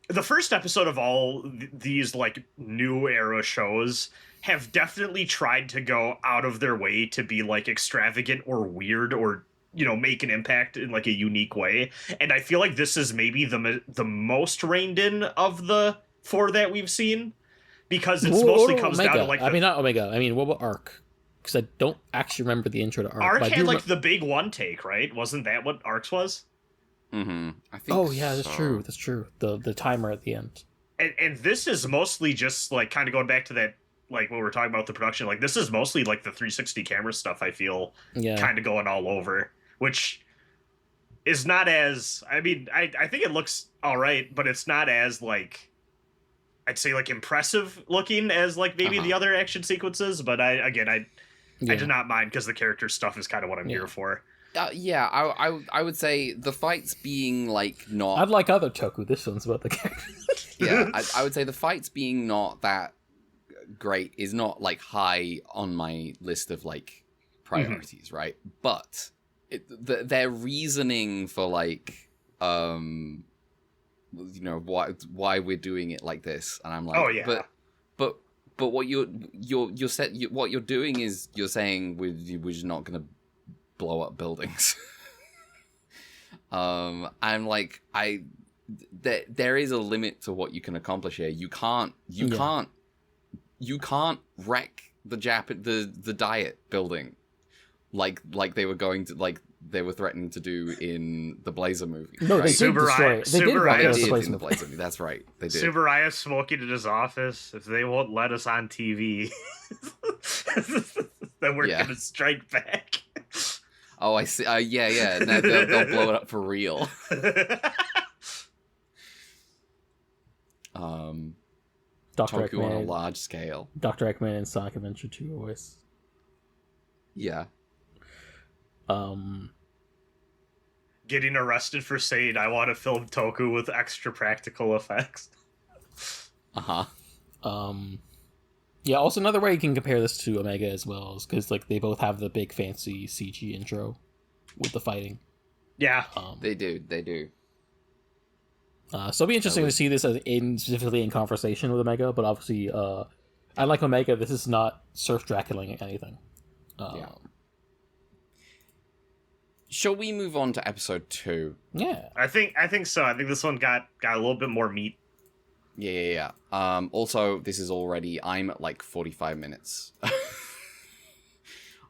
[SPEAKER 3] the first episode of all these, like, new era shows have definitely tried to go out of their way to be, like, extravagant or weird or, make an impact in, like, a unique way. And I feel like this is maybe the most reined in of the 4 that we've seen, because it's mostly comes down to, like,
[SPEAKER 2] not Omega. I mean, what about Arc? Because I don't actually remember the intro to Arc.
[SPEAKER 3] Arc had, like, the big one take, right? Wasn't that what Arc's was?
[SPEAKER 1] Mm-hmm. I think.
[SPEAKER 2] Oh yeah, that's true. That's true. The timer at the end.
[SPEAKER 3] And this is mostly just, like, kind of going back to that, like, what we were talking about the production. Like, this is mostly, like, the 360 camera stuff. I feel kind of going all over, which is not as. I mean, I think it looks all right, but it's not as, like, I'd say, like, impressive looking as, like, maybe the other action sequences. But I do not mind, because the character stuff is kind of what I'm here for.
[SPEAKER 1] I would say the fights being, like, not...
[SPEAKER 2] I'd like other toku, this one's about the characters.
[SPEAKER 1] Yeah, I would say the fights being not that great is not, like, high on my list of, like, priorities, right? But their reasoning for, like, why we're doing it like this, and I'm like,
[SPEAKER 3] oh yeah,
[SPEAKER 1] but what you're doing is you're saying we're just not gonna blow up buildings. I'm like, there is a limit to what you can accomplish here. You can't wreck the diet building like they were going to, like they were threatening to do in the Blazer movie.
[SPEAKER 2] No,
[SPEAKER 1] right?
[SPEAKER 2] they did destroy it. They did wreck
[SPEAKER 1] They
[SPEAKER 2] it
[SPEAKER 1] did in the Blazer movie. That's right. They did.
[SPEAKER 3] Tsuburaya smoking in his office. If they won't let us on TV, then we're gonna strike back.
[SPEAKER 1] Oh, I see. Yeah. No, they'll blow it up for real.
[SPEAKER 2] Dr.
[SPEAKER 1] Toku
[SPEAKER 2] Eggman,
[SPEAKER 1] on a large scale.
[SPEAKER 2] Dr. Eggman and Sonic Adventure 2 always.
[SPEAKER 1] Yeah.
[SPEAKER 3] Getting arrested for saying I want to film Toku with extra practical effects.
[SPEAKER 2] Yeah, also another way you can compare this to Omega as well is because like they both have the big fancy CG intro with the fighting.
[SPEAKER 3] Yeah,
[SPEAKER 1] they do.
[SPEAKER 2] So it'll be interesting to see this specifically in conversation with Omega, but obviously, unlike Omega, this is not surf Draculaing anything.
[SPEAKER 1] Yeah. Shall we move on to episode 2?
[SPEAKER 2] Yeah,
[SPEAKER 3] I think so. I think this one got a little bit more meat.
[SPEAKER 1] Yeah. Also, this is already, I'm at like 45 minutes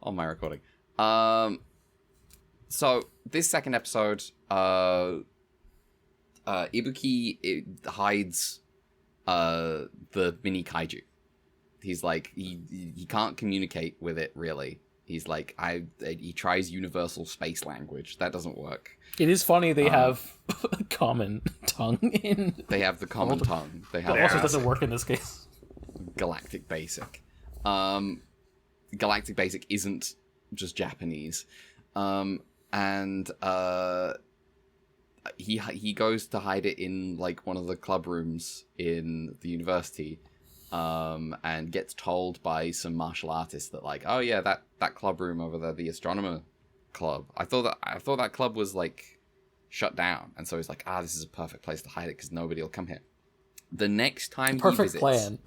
[SPEAKER 1] on my recording. So this second episode, Ibuki hides the mini kaiju. He's like, he can't communicate with it really. He's like, he tries universal space language. That doesn't work.
[SPEAKER 2] it is funny they have a common tongue in.
[SPEAKER 1] They have the common tongue. They have
[SPEAKER 2] But also doesn't work in this case.
[SPEAKER 1] Galactic Basic. Galactic Basic isn't just Japanese. And he goes to hide it in like one of the club rooms in the university, and gets told by some martial artists that like, oh yeah, that club room over there, the astronomer club. I thought that club was like shut down, and so he's like, this is a perfect place to hide it because nobody will come here. The next time he visits,
[SPEAKER 2] Plan.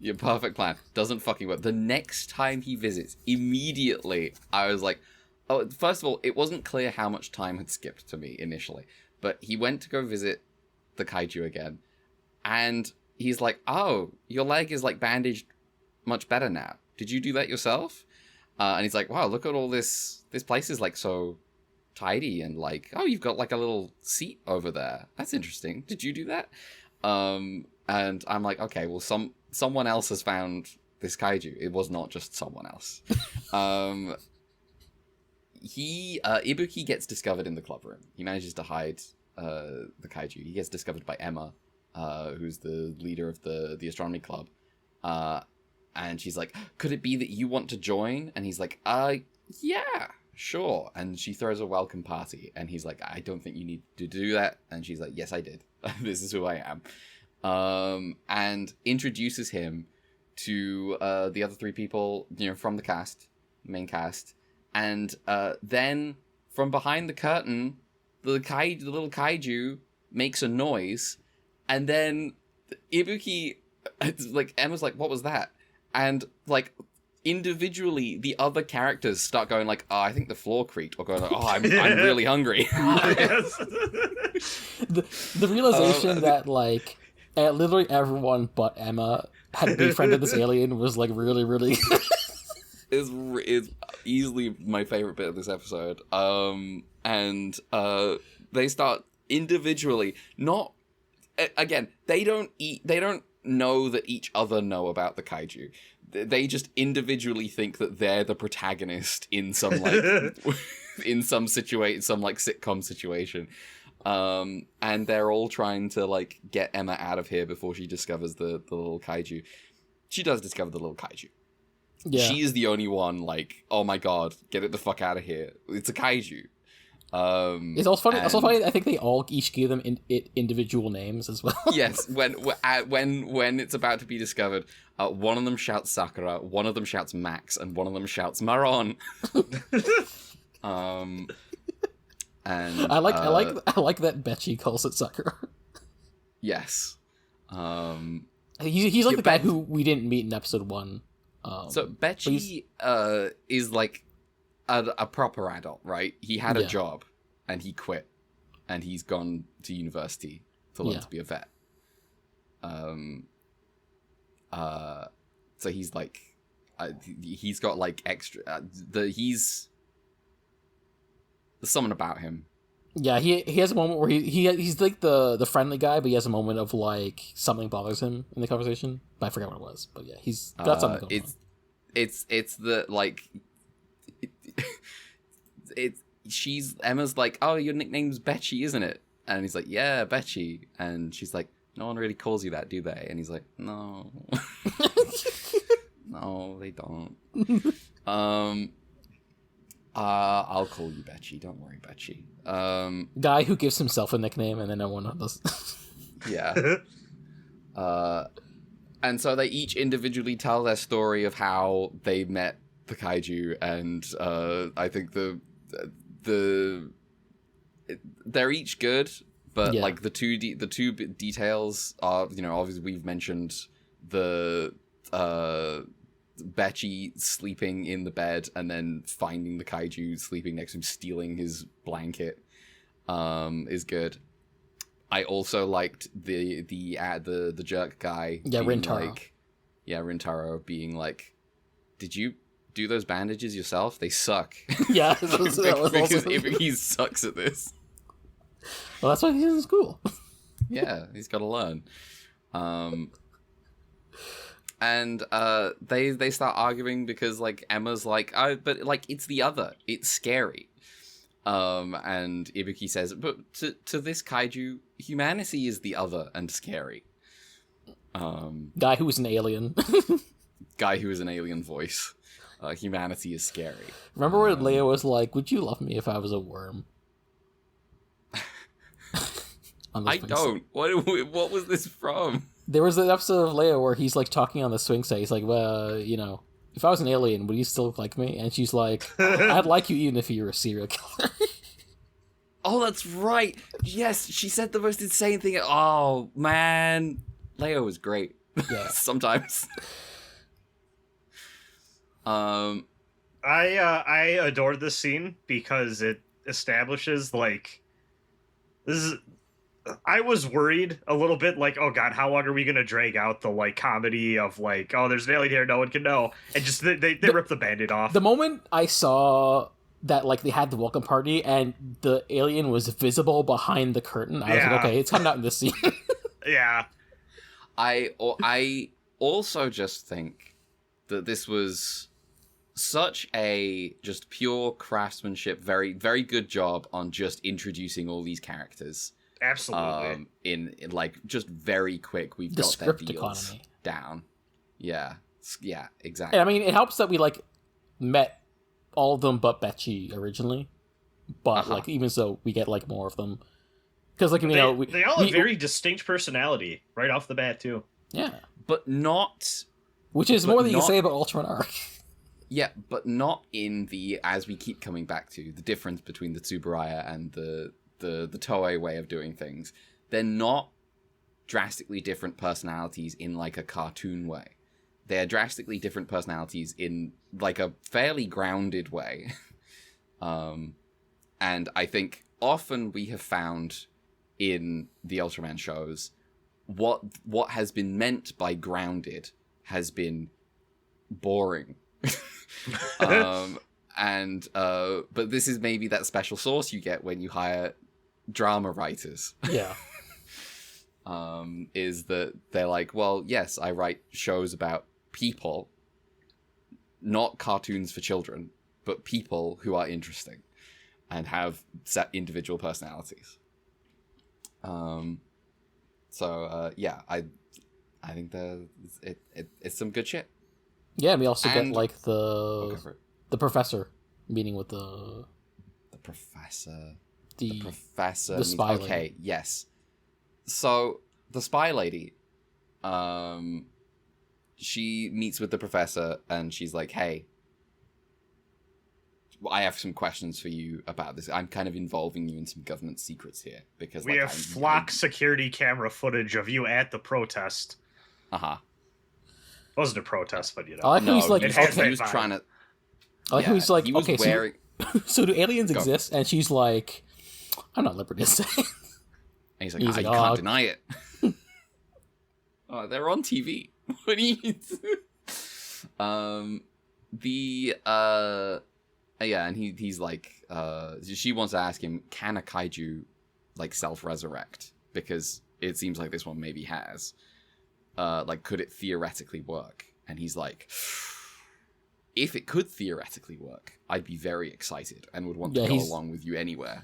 [SPEAKER 1] Your perfect plan doesn't fucking work. The next time he visits, immediately I was like, oh, first of all, it wasn't clear how much time had skipped to me initially, but he went to go visit the kaiju again, and he's like, oh, your leg is like bandaged much better now. Did you do that yourself? And he's like, wow, look at all this place is like so tidy, and like, oh, you've got like a little seat over there. That's interesting. Did you do that? And I'm like, okay, well, someone else has found this kaiju. It was not just someone else. Ibuki gets discovered in the club room. He manages to hide the kaiju. He gets discovered by Emma, who's the leader of the astronomy club. And she's like, could it be that you want to join? And he's like, yeah, sure. And she throws a welcome party. And he's like, I don't think you need to do that. And she's like, yes, I did. This is who I am. And introduces him to the other three people, from the cast, main cast. And then from behind the curtain, the little kaiju makes a noise. And then Ibuki, like, Emma's like, what was that? And like, individually, the other characters start going like, oh, I think the floor creaked, or going like, oh, I'm really hungry.
[SPEAKER 2] the realization that like literally everyone but Emma had befriended this alien was like really, really.
[SPEAKER 1] is easily my favorite bit of this episode. And they start individually, not again. They don't know that each other know about the kaiju. They just individually think that they're the protagonist in some like in some like sitcom situation. And they're all trying to like get Emma out of here before she discovers the little kaiju. She does discover the little kaiju.
[SPEAKER 2] Yeah.
[SPEAKER 1] She is the only one like, oh my god, get it the fuck out of here. It's a kaiju.
[SPEAKER 2] It's also funny. Also funny. I think they all each give them individual names as well.
[SPEAKER 1] Yes, when it's about to be discovered, one of them shouts Sakura, one of them shouts Max, and one of them shouts Maron. And
[SPEAKER 2] I like that Betchy calls it Sakura.
[SPEAKER 1] Yes.
[SPEAKER 2] He's like the guy who we didn't meet in episode 1.
[SPEAKER 1] So Betchy is like a proper adult, right? He had a
[SPEAKER 2] Yeah.
[SPEAKER 1] job, and he quit, and he's gone to university to learn to be a vet. So he's like, he's got like extra. There's something about him.
[SPEAKER 2] Yeah, he has a moment where he's like the friendly guy, but he has a moment of like something bothers him in the conversation. But I forgot what it was. But yeah, he's got something going on.
[SPEAKER 1] It's the like, Emma's like, oh, your nickname's Betchy, isn't it? And he's like, yeah, Betchy. And she's like, no one really calls you that, do they? And he's like, no. No, they don't. I'll call you Betchy. Don't worry, Betchy.
[SPEAKER 2] Guy who gives himself a nickname and then no one does.
[SPEAKER 1] Yeah. And so they each individually tell their story of how they met the kaiju, and I think they're each good, but like the two details are, obviously we've mentioned the Betchy sleeping in the bed and then finding the kaiju sleeping next to him, stealing his blanket, is good. I also liked the jerk guy.
[SPEAKER 2] Yeah, Rintaro.
[SPEAKER 1] Like, Rintaro being like, "Did you do those bandages yourself? They suck."
[SPEAKER 2] Yeah,
[SPEAKER 1] because he sucks at this.
[SPEAKER 2] Well, that's why he's in school.
[SPEAKER 1] Yeah, he's got to learn. And they start arguing because like Emma's like, oh, but like it's the other, it's scary. And Ibuki says, but to this kaiju, humanity is the other and scary.
[SPEAKER 2] Guy who was an alien.
[SPEAKER 1] Guy who is an alien voice. Humanity is scary.
[SPEAKER 2] Remember when Leia was like, would you love me if I was a worm?
[SPEAKER 1] I don't. What was this from?
[SPEAKER 2] There was an episode of Leia where he's like talking on the swing set. He's like, well, if I was an alien, would you still like me? And she's like, I'd like you even if you were a serial killer.
[SPEAKER 1] Oh, that's right. Yes, she said the most insane thing. Oh, man. Leia was great.
[SPEAKER 2] Yeah.
[SPEAKER 1] Sometimes.
[SPEAKER 3] I adored this scene because it establishes like this is. I was worried a little bit, like, oh god, how long are we gonna drag out the like comedy of like, oh, there's an alien here, no one can know, and just they rip the Band-Aid off.
[SPEAKER 2] The moment I saw that like they had the welcome party and the alien was visible behind the curtain, I was like, okay, it's coming out in this scene.
[SPEAKER 3] Yeah.
[SPEAKER 1] I also just think that this was such a just pure craftsmanship, very, very good job on just introducing all these characters.
[SPEAKER 3] Absolutely.
[SPEAKER 1] In like just very quick, we've
[SPEAKER 2] the
[SPEAKER 1] got
[SPEAKER 2] script
[SPEAKER 1] their deals
[SPEAKER 2] economy
[SPEAKER 1] down. Yeah, exactly.
[SPEAKER 2] And I mean, it helps that we like met all of them but Betchy originally, but like even so, we get like more of them because like
[SPEAKER 3] they all have very distinct personality right off the bat too.
[SPEAKER 2] Yeah,
[SPEAKER 1] but not.
[SPEAKER 2] Which is more than you can say about Ultraman Arc.
[SPEAKER 1] Yeah, but not in the, as we keep coming back to, the difference between the Tsuburaya and the Toei way of doing things. They're not drastically different personalities in like a cartoon way. They're drastically different personalities in like a fairly grounded way. And I think often we have found in the Ultraman shows what has been meant by grounded has been boring. But this is maybe that special sauce you get when you hire drama writers.
[SPEAKER 2] Yeah.
[SPEAKER 1] Is that they're like, well, yes, I write shows about people, not cartoons for children, but people who are interesting and have set individual personalities. I think it's some good shit.
[SPEAKER 2] Yeah, we also get like the professor meeting with the
[SPEAKER 1] professor.
[SPEAKER 2] The
[SPEAKER 1] spy lady. Okay, yes. So the spy lady, she meets with the professor and she's like, "Hey, I have some questions for you about this. I'm kind of involving you in some government secrets here because
[SPEAKER 3] we have flock security camera footage of you at the protest."
[SPEAKER 1] Uh-huh.
[SPEAKER 3] It wasn't a protest, but
[SPEAKER 2] I like he's like,
[SPEAKER 1] he was trying to.
[SPEAKER 2] I like how he's like,
[SPEAKER 1] he was
[SPEAKER 2] okay,
[SPEAKER 1] wearing...
[SPEAKER 2] so do aliens exist? And she's like, I'm not liberty to say.
[SPEAKER 1] And he's like, you can't deny it. Oh, they're on TV. What do you... Yeah, and he's like, she wants to ask him, can a kaiju, like, self-resurrect? Because it seems like this one maybe has. Like, could it theoretically work? And he's like, if it could theoretically work, I'd be very excited and would want to go along with you anywhere.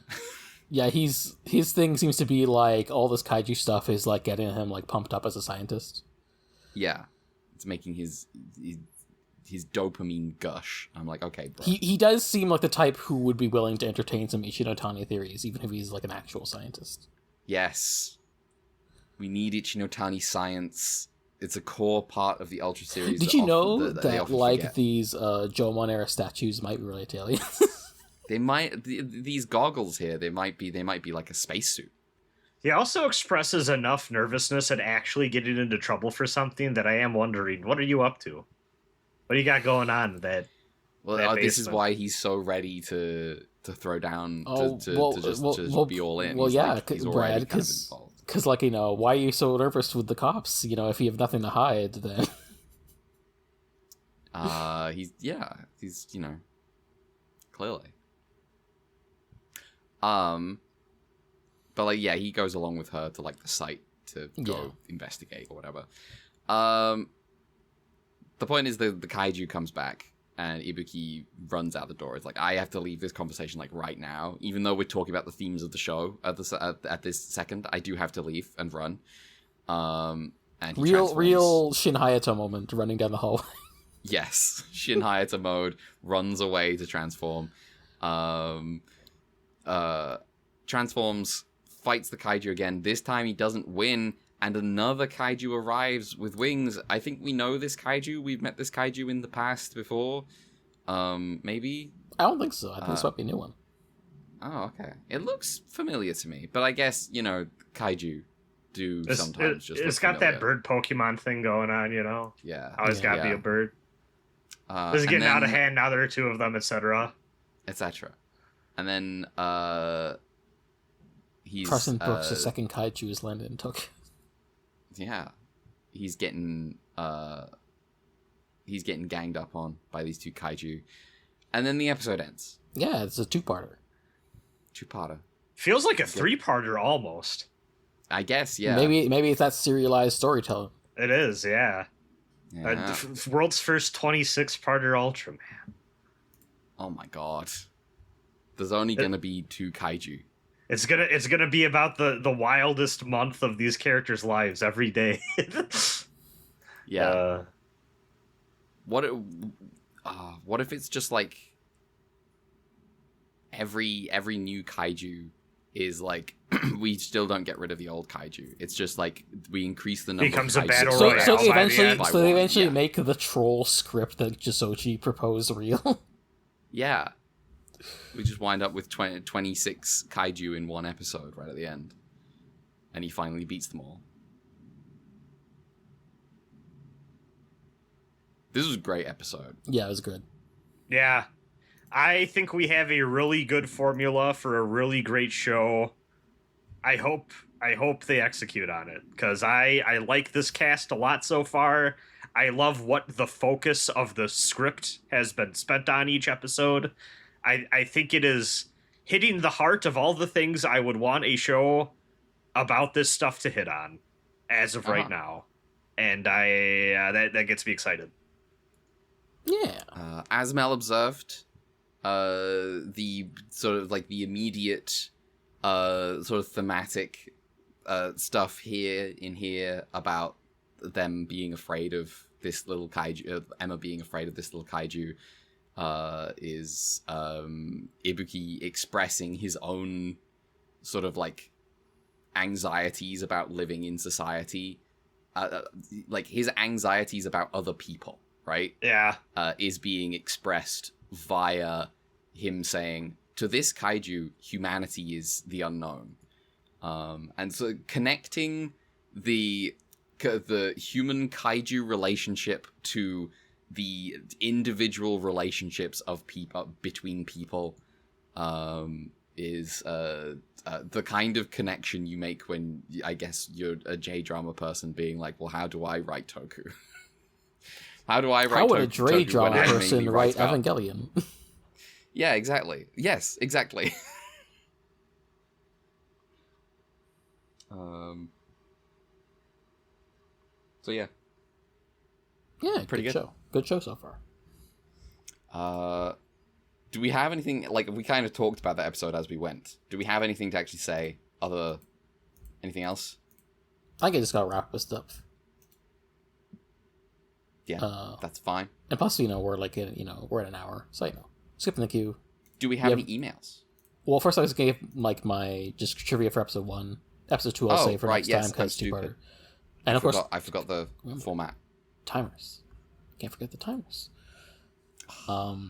[SPEAKER 2] Yeah, his thing seems to be like all this kaiju stuff is like getting him like pumped up as a scientist.
[SPEAKER 1] Yeah, it's making his dopamine gush. I'm like, okay, bro.
[SPEAKER 2] He does seem like the type who would be willing to entertain some Ichinotani theories, even if he's like an actual scientist.
[SPEAKER 1] Yes, we need Ichinotani science. It's a core part of the Ultra series.
[SPEAKER 2] Did you know that like
[SPEAKER 1] forget.
[SPEAKER 2] these Jomon era statues might be related to aliens?
[SPEAKER 1] They might these goggles here. They might be like a spacesuit.
[SPEAKER 3] He also expresses enough nervousness at actually getting into trouble for something that I am wondering, what are you up to? What do you got going on with that?
[SPEAKER 1] Well, this is why he's so ready to throw down, to just be all in.
[SPEAKER 2] Well,
[SPEAKER 1] he's
[SPEAKER 2] yeah,
[SPEAKER 1] like, he's
[SPEAKER 2] Brad, because like, you know, why are you so nervous with the cops? You know, if you have nothing to hide, then
[SPEAKER 1] he's you know, clearly. But like, yeah, he goes along with her to like the site to go investigate or whatever. The point is the kaiju comes back and Ibuki runs out the door. It's like, I have to leave this conversation like right now, even though we're talking about the themes of the show at this second. I do have to leave and run. And he
[SPEAKER 2] real Shin Hayato moment, running down the hallway.
[SPEAKER 1] Yes, Shin Hayato mode, runs away to transform. Transforms, fights the kaiju again. This time he doesn't win, and another kaiju arrives with wings. I think we know this kaiju. We've met this kaiju in the past before. Maybe?
[SPEAKER 2] I don't think so. I think this might be a new one.
[SPEAKER 1] Oh, okay. It looks familiar to me, but I guess, you know, kaiju do sometimes just
[SPEAKER 3] It's got that bird Pokemon thing going on, you know?
[SPEAKER 1] Yeah.
[SPEAKER 3] Always gotta be a bird. This is getting out of hand, now there are two of them, etc.
[SPEAKER 1] Etc. And then, he's...
[SPEAKER 2] Carson Brooks, the second kaiju, is landed in Tokyo.
[SPEAKER 1] Yeah. He's getting ganged up on by these two kaiju. And then the episode ends.
[SPEAKER 2] Yeah, it's a two-parter.
[SPEAKER 3] Feels like a three-parter almost.
[SPEAKER 1] I guess, yeah.
[SPEAKER 2] Maybe it's that serialized storytelling.
[SPEAKER 3] It is, yeah. World's first 26-parter Ultraman.
[SPEAKER 1] Oh my god. There's only gonna be two kaiju.
[SPEAKER 3] It's gonna be about the wildest month of these characters' lives every day.
[SPEAKER 1] Yeah. What if it's just like every new kaiju is like we still don't get rid of the old kaiju. It's just like we increase the number.
[SPEAKER 3] Becomes
[SPEAKER 1] of
[SPEAKER 3] a
[SPEAKER 1] kaiju.
[SPEAKER 3] battle royale.
[SPEAKER 2] So they eventually make the troll script that Jisochi proposed real.
[SPEAKER 1] Yeah. We just wind up with 26 kaiju in one episode right at the end. And he finally beats them all. This was a great episode.
[SPEAKER 2] Yeah, it was good.
[SPEAKER 3] Yeah. I think we have a really good formula for a really great show. I hope they execute on it, because I like this cast a lot so far. I love what the focus of the script has been spent on each episode. I think it is hitting the heart of all the things I would want a show about this stuff to hit on as of right now. And that gets me excited.
[SPEAKER 2] Yeah.
[SPEAKER 1] As Mel observed, the sort of like the immediate sort of thematic stuff here about them being afraid of this little kaiju, Emma being afraid of this little kaiju, is Ibuki expressing his own sort of like anxieties about living in society, like his anxieties about other people, right?
[SPEAKER 3] Yeah.
[SPEAKER 1] Is being expressed via him saying, to this kaiju, humanity is the unknown. And so connecting the human kaiju relationship to the individual relationships of people between people is the kind of connection you make when, I guess, you're a J-drama person being like, well, how do I write toku? How do I write toku?
[SPEAKER 2] How would a J-drama
[SPEAKER 1] when
[SPEAKER 2] person write Evangelion?
[SPEAKER 1] Yeah, exactly. Yes, exactly. So yeah.
[SPEAKER 2] Yeah,
[SPEAKER 1] pretty good
[SPEAKER 2] show. Good show so far.
[SPEAKER 1] Do we have anything, like, we kind of talked about that episode as we went. Do we have anything to actually say? Anything else?
[SPEAKER 2] I think I just gotta wrap this up.
[SPEAKER 1] Yeah, that's fine.
[SPEAKER 2] And plus, we're like, we're at an hour, so skipping the queue.
[SPEAKER 1] Do we have any emails?
[SPEAKER 2] Well, first I just gave like my just trivia for episode 1. Episode 2 I'll save for next time because it's two-parter. And of course,
[SPEAKER 1] I forgot the format.
[SPEAKER 2] Timers. Can't forget the timers.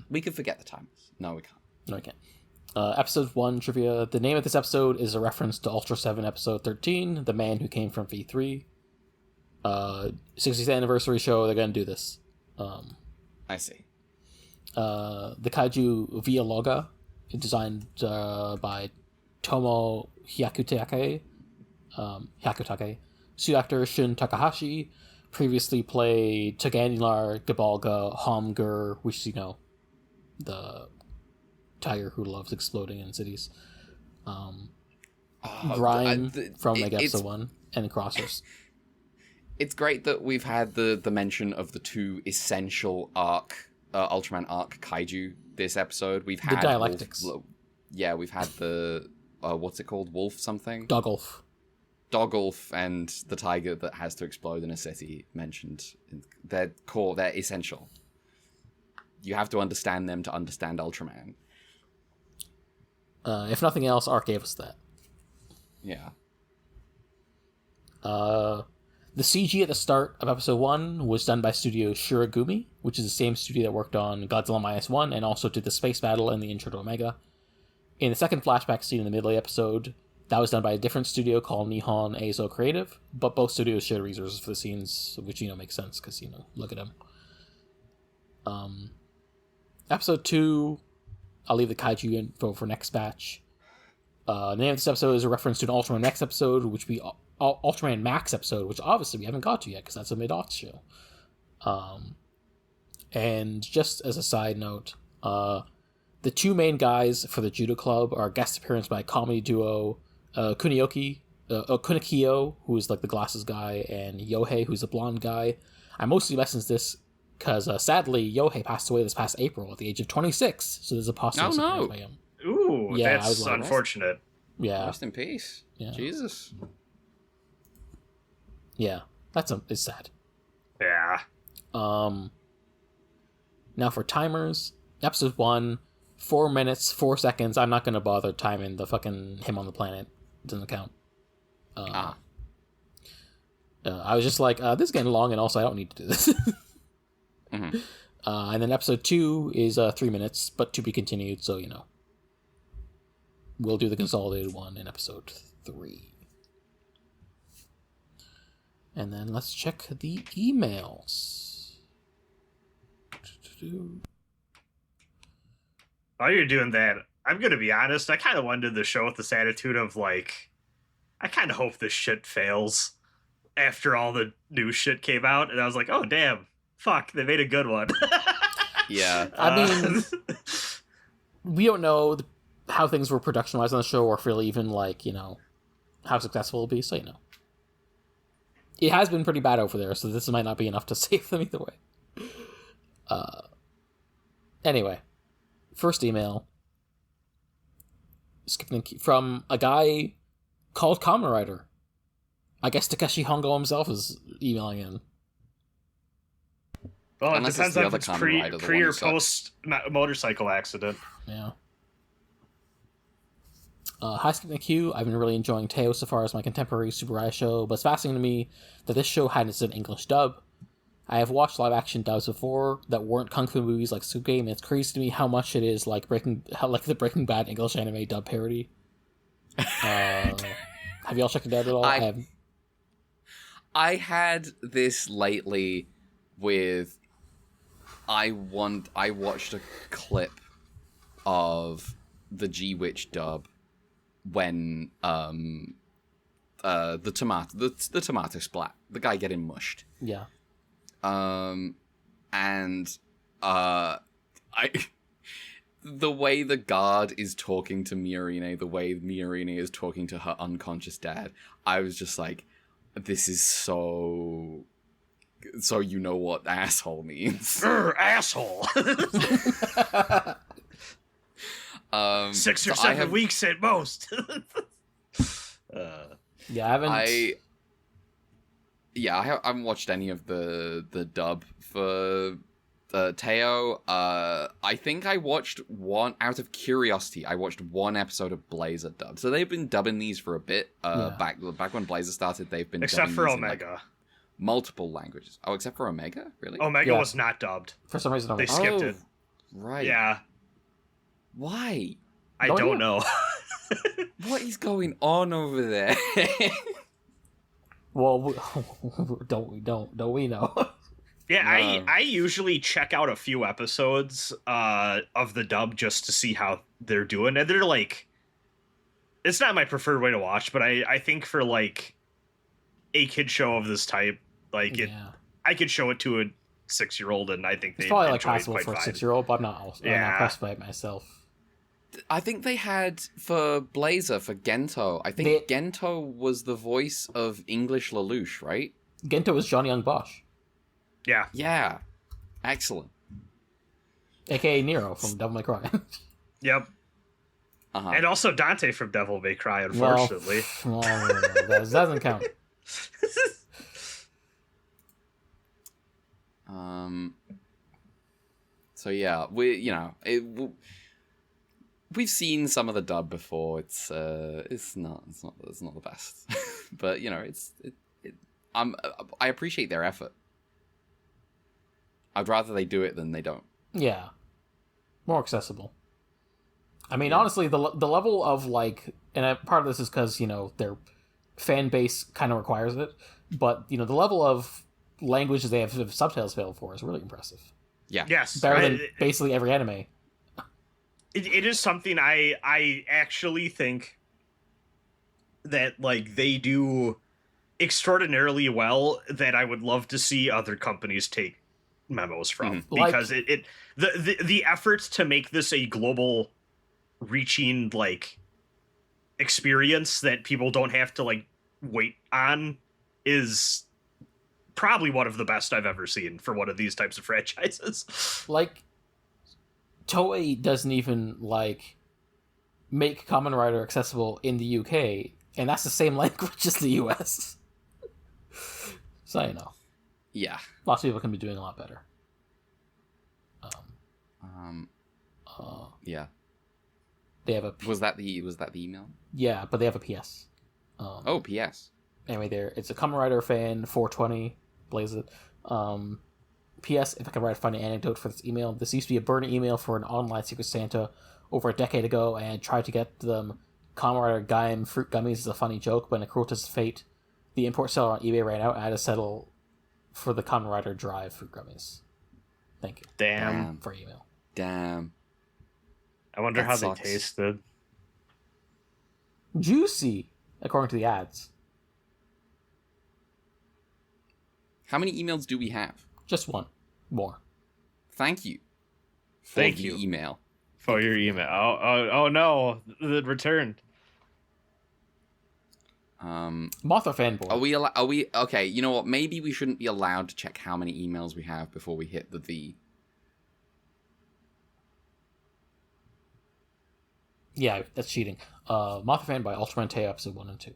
[SPEAKER 1] We could forget the timers. No, we can't.
[SPEAKER 2] No, we can't. Episode 1 trivia. The name of this episode is a reference to Ultra 7 episode 13, The Man Who Came from V3. 60th anniversary show, they're gonna do this.
[SPEAKER 1] I see.
[SPEAKER 2] The kaiju Via Loga, designed by Tomo Hyakutake. Suit actor Shun Takahashi previously played Taganilar, Gabalga, Homgur, which is, the tiger who loves exploding in cities. Grime from episode 1, and the Crossers.
[SPEAKER 1] It's great that we've had the mention of the two essential Ultraman arc kaiju this episode. We've had
[SPEAKER 2] the dialectics.
[SPEAKER 1] We've had the what's it called? Wolf something? Dogulf and the tiger that has to explode in a city mentioned. They're core, they're essential. You have to understand them to understand Ultraman.
[SPEAKER 2] If nothing else, Arc gave us that.
[SPEAKER 1] Yeah.
[SPEAKER 2] The CG at the start of episode 1 was done by Studio Shirogumi, which is the same studio that worked on Godzilla -1 and also did the space battle and the intro to Omega. In the second flashback scene in the middle of the episode, that was done by a different studio called Nihon Eizo Creative, but both studios shared resources for the scenes, which, makes sense, because, look at them. Episode 2, I'll leave the kaiju info for next batch. The name of this episode is a reference to an Ultraman Max episode, Ultraman Max episode, which obviously we haven't got to yet, because that's a mid-aughts show. And just as a side note, the two main guys for the judo club are guest appearance by comedy duo Kunikio, who is like the glasses guy, and Yohei, who's the blonde guy. I mostly mentioned this because sadly Yohei passed away this past April at the age of 26, so there's a posthumous appearance by him.
[SPEAKER 3] Ooh, yeah, that's unfortunate.
[SPEAKER 2] Yeah,
[SPEAKER 1] rest in peace. Yeah. Jesus.
[SPEAKER 2] Yeah, it's sad.
[SPEAKER 3] Yeah.
[SPEAKER 2] Now for timers, episode 1, 4 minutes, 4 seconds. I'm not gonna bother timing the fucking him on the planet. It doesn't count. I was just like, this is getting long, and also I don't need to do this.
[SPEAKER 1] Mm-hmm.
[SPEAKER 2] And then episode 2 is 3 minutes, but to be continued. So we'll do the consolidated one in episode 3. And then let's check the emails.
[SPEAKER 3] While you're doing that, I'm going to be honest, I kind of wanted the show with this attitude of, like, I kind of hope this shit fails after all the new shit came out. And I was like, oh, damn, fuck, they made a good one.
[SPEAKER 2] Yeah. I mean, we don't know how things were production-wise on the show, or if really even, like, how successful it'll be, so, It has been pretty bad over there, so this might not be enough to save them either way. Anyway, first email from a guy called Kamen Rider. I guess Takeshi Hongo himself is emailing in.
[SPEAKER 3] Well, it depends on if it's pre or post motorcycle accident.
[SPEAKER 2] Yeah. Hi, Skip the Q. I've been really enjoying Teo so far as my contemporary Tsuburaya show, but it's fascinating to me that this show had its own English dub. I have watched live-action dubs before that weren't kung fu movies like Squid Game, and it's crazy to me how much it is like the Breaking Bad English anime dub parody. Have y'all checked it out at all?
[SPEAKER 1] I had this lately with I watched a clip of the G-Witch dub when the tomato splat, the guy getting mushed.
[SPEAKER 2] Yeah.
[SPEAKER 1] And I the way the guard is talking to Miorine, the way Miorine is talking to her unconscious dad, I was just like, this is so you know what asshole means.
[SPEAKER 3] Asshole. 6 or 7 weeks at most.
[SPEAKER 2] Yeah, I haven't.
[SPEAKER 1] I haven't watched any of the dub for Teo. I think I watched one out of curiosity. I watched one episode of Blazer dub. So they've been dubbing these for a bit. Back when Blazer started, they've been
[SPEAKER 3] except
[SPEAKER 1] dubbing
[SPEAKER 3] for
[SPEAKER 1] these
[SPEAKER 3] Omega.
[SPEAKER 1] in, like, multiple languages. Oh, except for Omega, really?
[SPEAKER 3] Omega was not dubbed.
[SPEAKER 2] For some reason,
[SPEAKER 3] they skipped it.
[SPEAKER 1] Right.
[SPEAKER 3] Yeah.
[SPEAKER 1] Why?
[SPEAKER 3] I don't know.
[SPEAKER 1] What is going on over there?
[SPEAKER 2] Well, don't we know?
[SPEAKER 3] Yeah, I usually check out a few episodes of the dub just to see how they're doing, and they're like, it's not my preferred way to watch, but I think for like a kid show of this type, like I could show it to a 6-year-old, and I think
[SPEAKER 2] it's
[SPEAKER 3] they
[SPEAKER 2] probably like
[SPEAKER 3] enjoy it
[SPEAKER 2] possible
[SPEAKER 3] quite
[SPEAKER 2] for a
[SPEAKER 3] fine.
[SPEAKER 2] 6-year-old, but I'm not impressed by it myself.
[SPEAKER 1] I think they had for Blazer, for Gento. I think Gento was the voice of English Lelouch, right?
[SPEAKER 2] Gento was Johnny Young Bosch.
[SPEAKER 3] Yeah.
[SPEAKER 1] Yeah. Excellent.
[SPEAKER 2] AKA Nero from Devil May Cry.
[SPEAKER 3] Yep.
[SPEAKER 1] Uh-huh.
[SPEAKER 3] And also Dante from Devil May Cry, unfortunately.
[SPEAKER 2] Well, that doesn't count.
[SPEAKER 1] So yeah, we've seen some of the dub before. It's not the best, but you know, I appreciate their effort. I'd rather they do it than they don't.
[SPEAKER 2] Yeah, more accessible. I mean, honestly, the level of like, and part of this is because their fan base kind of requires it, but the level of languages they have subtitles available for is really impressive.
[SPEAKER 1] Yeah.
[SPEAKER 3] Yes.
[SPEAKER 2] Better than basically every anime.
[SPEAKER 3] It is something I actually think that like they do extraordinarily well that I would love to see other companies take memos from, because the efforts to make this a global reaching like experience that people don't have to like wait on is probably one of the best I've ever seen for one of these types of franchises.
[SPEAKER 2] Like, Toei doesn't even like make Kamen Rider accessible in the UK, and that's the same language as the US. So
[SPEAKER 1] yeah,
[SPEAKER 2] lots of people can be doing a lot better.
[SPEAKER 1] Yeah.
[SPEAKER 2] They have a
[SPEAKER 1] was that the email?
[SPEAKER 2] Yeah, but they have a PS.
[SPEAKER 1] PS.
[SPEAKER 2] Anyway, it's a Kamen Rider fan 420 blaze it. PS, if I can write a funny anecdote for this email, this used to be a burner email for an online Secret Santa over a decade ago, and tried to get them Kamen Rider Gaim fruit gummies as a funny joke, but in a cruel twist of fate, the import seller on eBay ran out, and I had to settle for the Kamen Rider Drive fruit gummies. Thank you.
[SPEAKER 3] Damn.
[SPEAKER 2] For email.
[SPEAKER 1] Damn.
[SPEAKER 3] I wonder how
[SPEAKER 1] sucks.
[SPEAKER 3] they tasted.
[SPEAKER 2] Juicy, according to the ads.
[SPEAKER 1] How many emails do we have?
[SPEAKER 2] Just one. More.
[SPEAKER 1] Thanth you.
[SPEAKER 3] Thank you.
[SPEAKER 1] Email.
[SPEAKER 3] For your email. Oh no, it returned.
[SPEAKER 2] Mothra fanboy.
[SPEAKER 1] Are we okay? You know what? Maybe we shouldn't be allowed to check how many emails we have before we hit the V.
[SPEAKER 2] Yeah, that's cheating. Mothra fanboy, Ultraman Teo episode 1 and 2.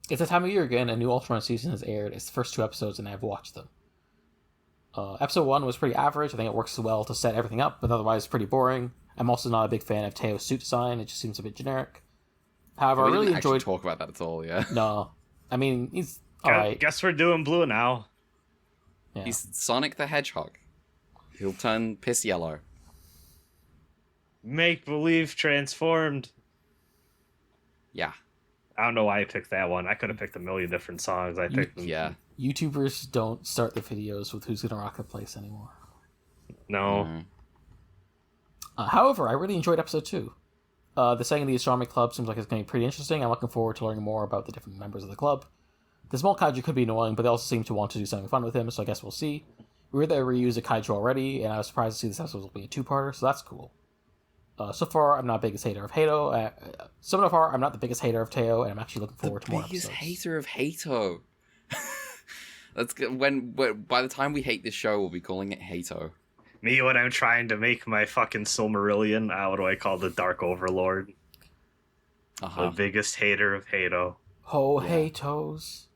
[SPEAKER 2] It's the time of year again. A new Ultraman season has aired. It's the first 2 episodes, and I've watched them. Episode 1 was pretty average. I think it works well to set everything up, but otherwise pretty boring. I'm also not a big fan of Teo's suit design. It just seems a bit generic. However, I really enjoyed.
[SPEAKER 1] Talk about that at all, yeah.
[SPEAKER 2] No, I mean he's all right.
[SPEAKER 3] Guess we're doing blue now.
[SPEAKER 2] Yeah.
[SPEAKER 1] He's Sonic the Hedgehog. He'll turn piss yellow.
[SPEAKER 3] Make believe transformed.
[SPEAKER 1] Yeah.
[SPEAKER 3] I don't know why I picked that one. I could have picked a million different songs. I picked
[SPEAKER 1] Yeah.
[SPEAKER 2] YouTubers don't start their videos with who's gonna rock the place anymore.
[SPEAKER 3] No.
[SPEAKER 2] However, I really enjoyed episode 2. The setting of the astronomy club seems like it's going to be pretty interesting. I'm looking forward to learning more about the different members of the club. The small kaiju could be annoying, but they also seem to want to do something fun with him, so I guess we'll see. We heard that they reused a kaiju already, and I was surprised to see this episode will be a two-parter, so that's cool. So far, I'm not the biggest hater of Hato. So far, I'm not the biggest hater of Teo, and I'm actually looking forward to more episodes.
[SPEAKER 1] The biggest hater of Hato. That's good. When by the time we hate this show, we'll be calling it Hato.
[SPEAKER 3] Me, when I'm trying to make my fucking Silmarillion, what do I call the Dark Overlord? The biggest hater of Hato.
[SPEAKER 2] Hey toes.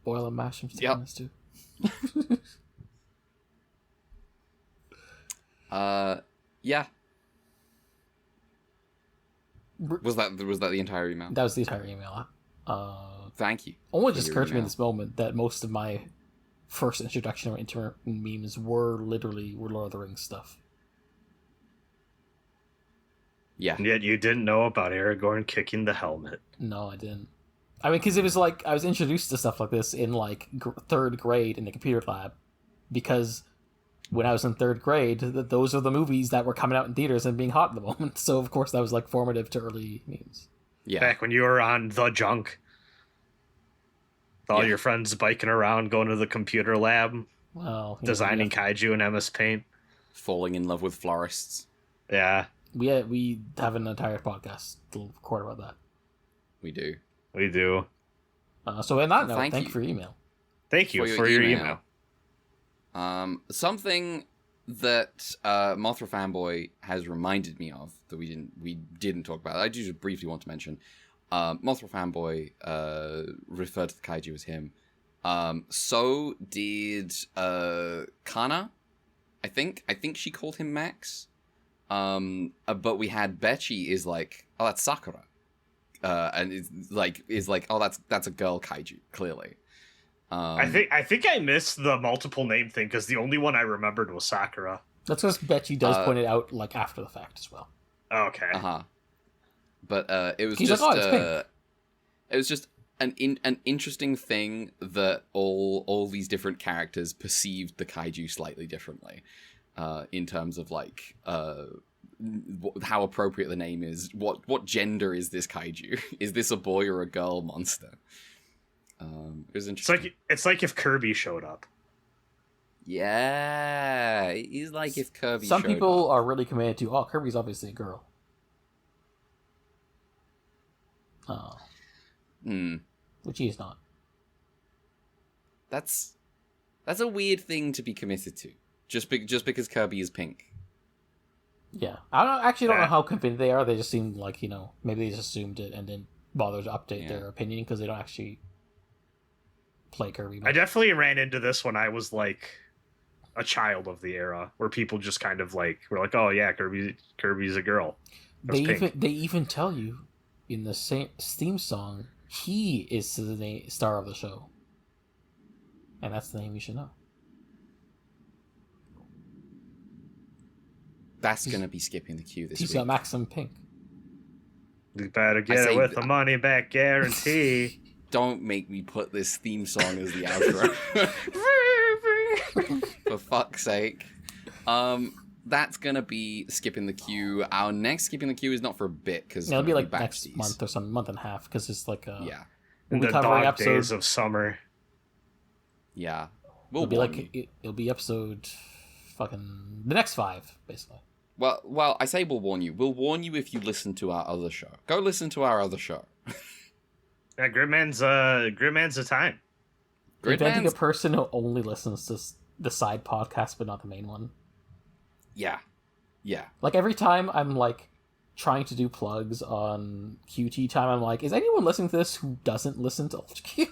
[SPEAKER 2] Boil and mash them together, too.
[SPEAKER 1] Yeah. Was that the entire email?
[SPEAKER 2] That was the entire email.
[SPEAKER 1] Thank you.
[SPEAKER 2] Only just occurred to me in this moment that most of my first introduction or internet memes were Lord of the Rings stuff.
[SPEAKER 1] Yeah.
[SPEAKER 3] And yet you didn't know about Aragorn kicking the helmet.
[SPEAKER 2] No, I didn't. I mean, because it was like I was introduced to stuff like this in like third grade in the computer lab, because when I was in third grade, those are the movies that were coming out in theaters and being hot at the moment. So of course that was like formative to early memes.
[SPEAKER 3] Yeah. Back when you were on The Junk. With all your friends biking around, going to the computer lab, designing kaiju in MS Paint,
[SPEAKER 1] falling in love with florists.
[SPEAKER 3] Yeah,
[SPEAKER 2] we have an entire podcast to record about that.
[SPEAKER 1] We do.
[SPEAKER 2] So in that note, thank you for your email.
[SPEAKER 3] Thank you for your email.
[SPEAKER 1] Something that Mothra Fanboy has reminded me of that we didn't talk about. I just briefly want to mention. Mothra Fanboy referred to the kaiju as him. So did Kana. I think she called him Max. But we had Betchy is like, oh, that's Sakura. And is like, oh, that's a girl kaiju, clearly.
[SPEAKER 3] I think I missed the multiple name thing because the only one I remembered was Sakura.
[SPEAKER 2] That's because Betchy does point it out like after the fact as well.
[SPEAKER 3] Okay.
[SPEAKER 1] But it was it was just an interesting thing that all these different characters perceived the kaiju slightly differently, in terms of like how appropriate the name is. What gender is this kaiju? Is this a boy or a girl monster? It was interesting.
[SPEAKER 3] It's like if Kirby showed up.
[SPEAKER 1] Yeah, it's like if Kirby.
[SPEAKER 2] Some people are really committed to. Oh, Kirby's obviously a girl. Oh. Which he is not.
[SPEAKER 1] That's a weird thing to be committed to. Just because Kirby is pink.
[SPEAKER 2] Yeah. I don't know how convinced they are. They just seem like, maybe they just assumed it and didn't bother to update their opinion because they don't actually play Kirby much.
[SPEAKER 3] I definitely ran into this when I was like a child of the era, where people just kind of like were like, "Oh yeah, Kirby's a girl."
[SPEAKER 2] They even tell you in the same theme song, he is the star of the show, and that's the name you should know.
[SPEAKER 1] That's gonna be skipping the queue this week.
[SPEAKER 2] He's got Maxim Pink.
[SPEAKER 3] You better get it with a money back guarantee.
[SPEAKER 1] Don't make me put this theme song as the outro. For fuck's sake. That's gonna be skipping the queue. Our next skipping the queue is not for a bit because
[SPEAKER 2] it'll be like next month or some month and a half because it's like
[SPEAKER 3] we'll be covering days of summer.
[SPEAKER 1] Yeah,
[SPEAKER 2] it'll be episode fucking the next 5 basically.
[SPEAKER 1] Well, I say we'll warn you. We'll warn you if you listen to our other show. Go listen to our other show.
[SPEAKER 3] Yeah, Gridman's a time.
[SPEAKER 2] Inventing a person who only listens to the side podcast but not the main one.
[SPEAKER 1] Yeah.
[SPEAKER 2] Like every time I'm like trying to do plugs on QT time, I'm like, is anyone listening to this who doesn't listen to StQ?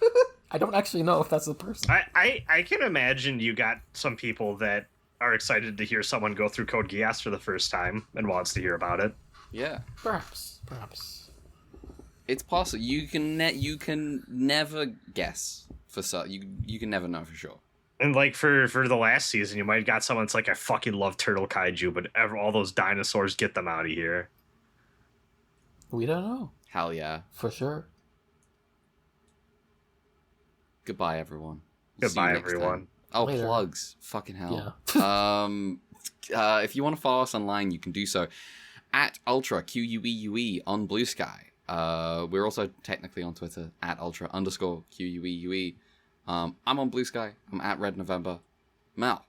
[SPEAKER 2] I don't actually know if that's the person.
[SPEAKER 3] I can imagine you got some people that are excited to hear someone go through Code Geass for the first time and wants to hear about it.
[SPEAKER 1] Yeah.
[SPEAKER 2] Perhaps.
[SPEAKER 1] It's possible. You can never guess for you can never know for sure.
[SPEAKER 3] And like for the last season, you might have got someone that's like, I fucking love turtle kaiju, but all those dinosaurs, get them out of here.
[SPEAKER 2] We don't know.
[SPEAKER 1] Hell yeah.
[SPEAKER 2] For sure.
[SPEAKER 1] Goodbye, everyone.
[SPEAKER 3] Goodbye, everyone.
[SPEAKER 1] Oh,
[SPEAKER 2] Later.
[SPEAKER 1] plugs. Fucking hell.
[SPEAKER 2] Yeah.
[SPEAKER 1] If you want to follow us online, you can do so at Ultra, QUEUE, on Blue Sky. We're also technically on Twitter at Ultra_QUEUE. I'm on Blue Sky. I'm at Red November. Mel.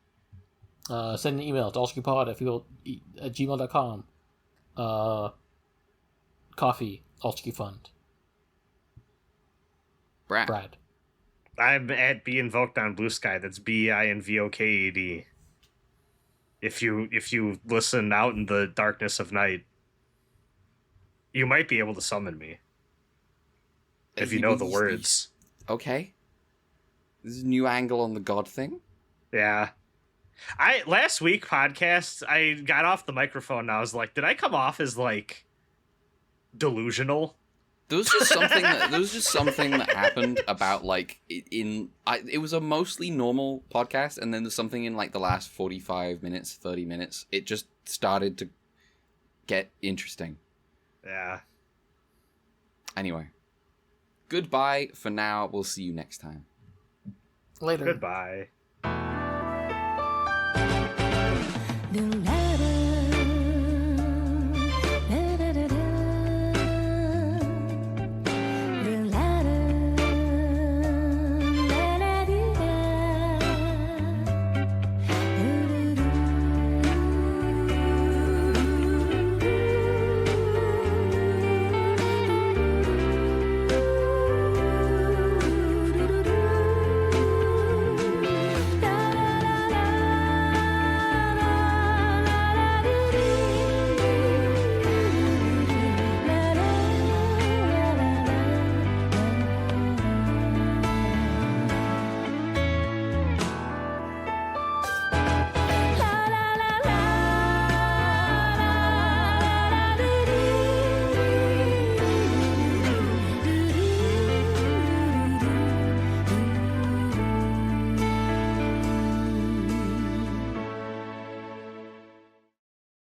[SPEAKER 2] Send an email to ultraqpod@gmail.com. Coffee, Ultraq Fund.
[SPEAKER 1] Brad.
[SPEAKER 3] I'm at Be Invoked on Blue Sky. That's BINVOKAD. If you listen out in the darkness of night, you might be able to summon me. If you know the words.
[SPEAKER 1] Okay. This is a new angle on the god thing.
[SPEAKER 3] Yeah. Last week podcast, I got off the microphone and I was like, did I come off as like delusional?
[SPEAKER 1] There was just something that happened about like it was a mostly normal podcast, and then there's something in like the last 45 minutes, 30 minutes. It just started to get interesting.
[SPEAKER 3] Yeah.
[SPEAKER 1] Anyway, goodbye for now. We'll see you next time.
[SPEAKER 2] Later.
[SPEAKER 3] Goodbye.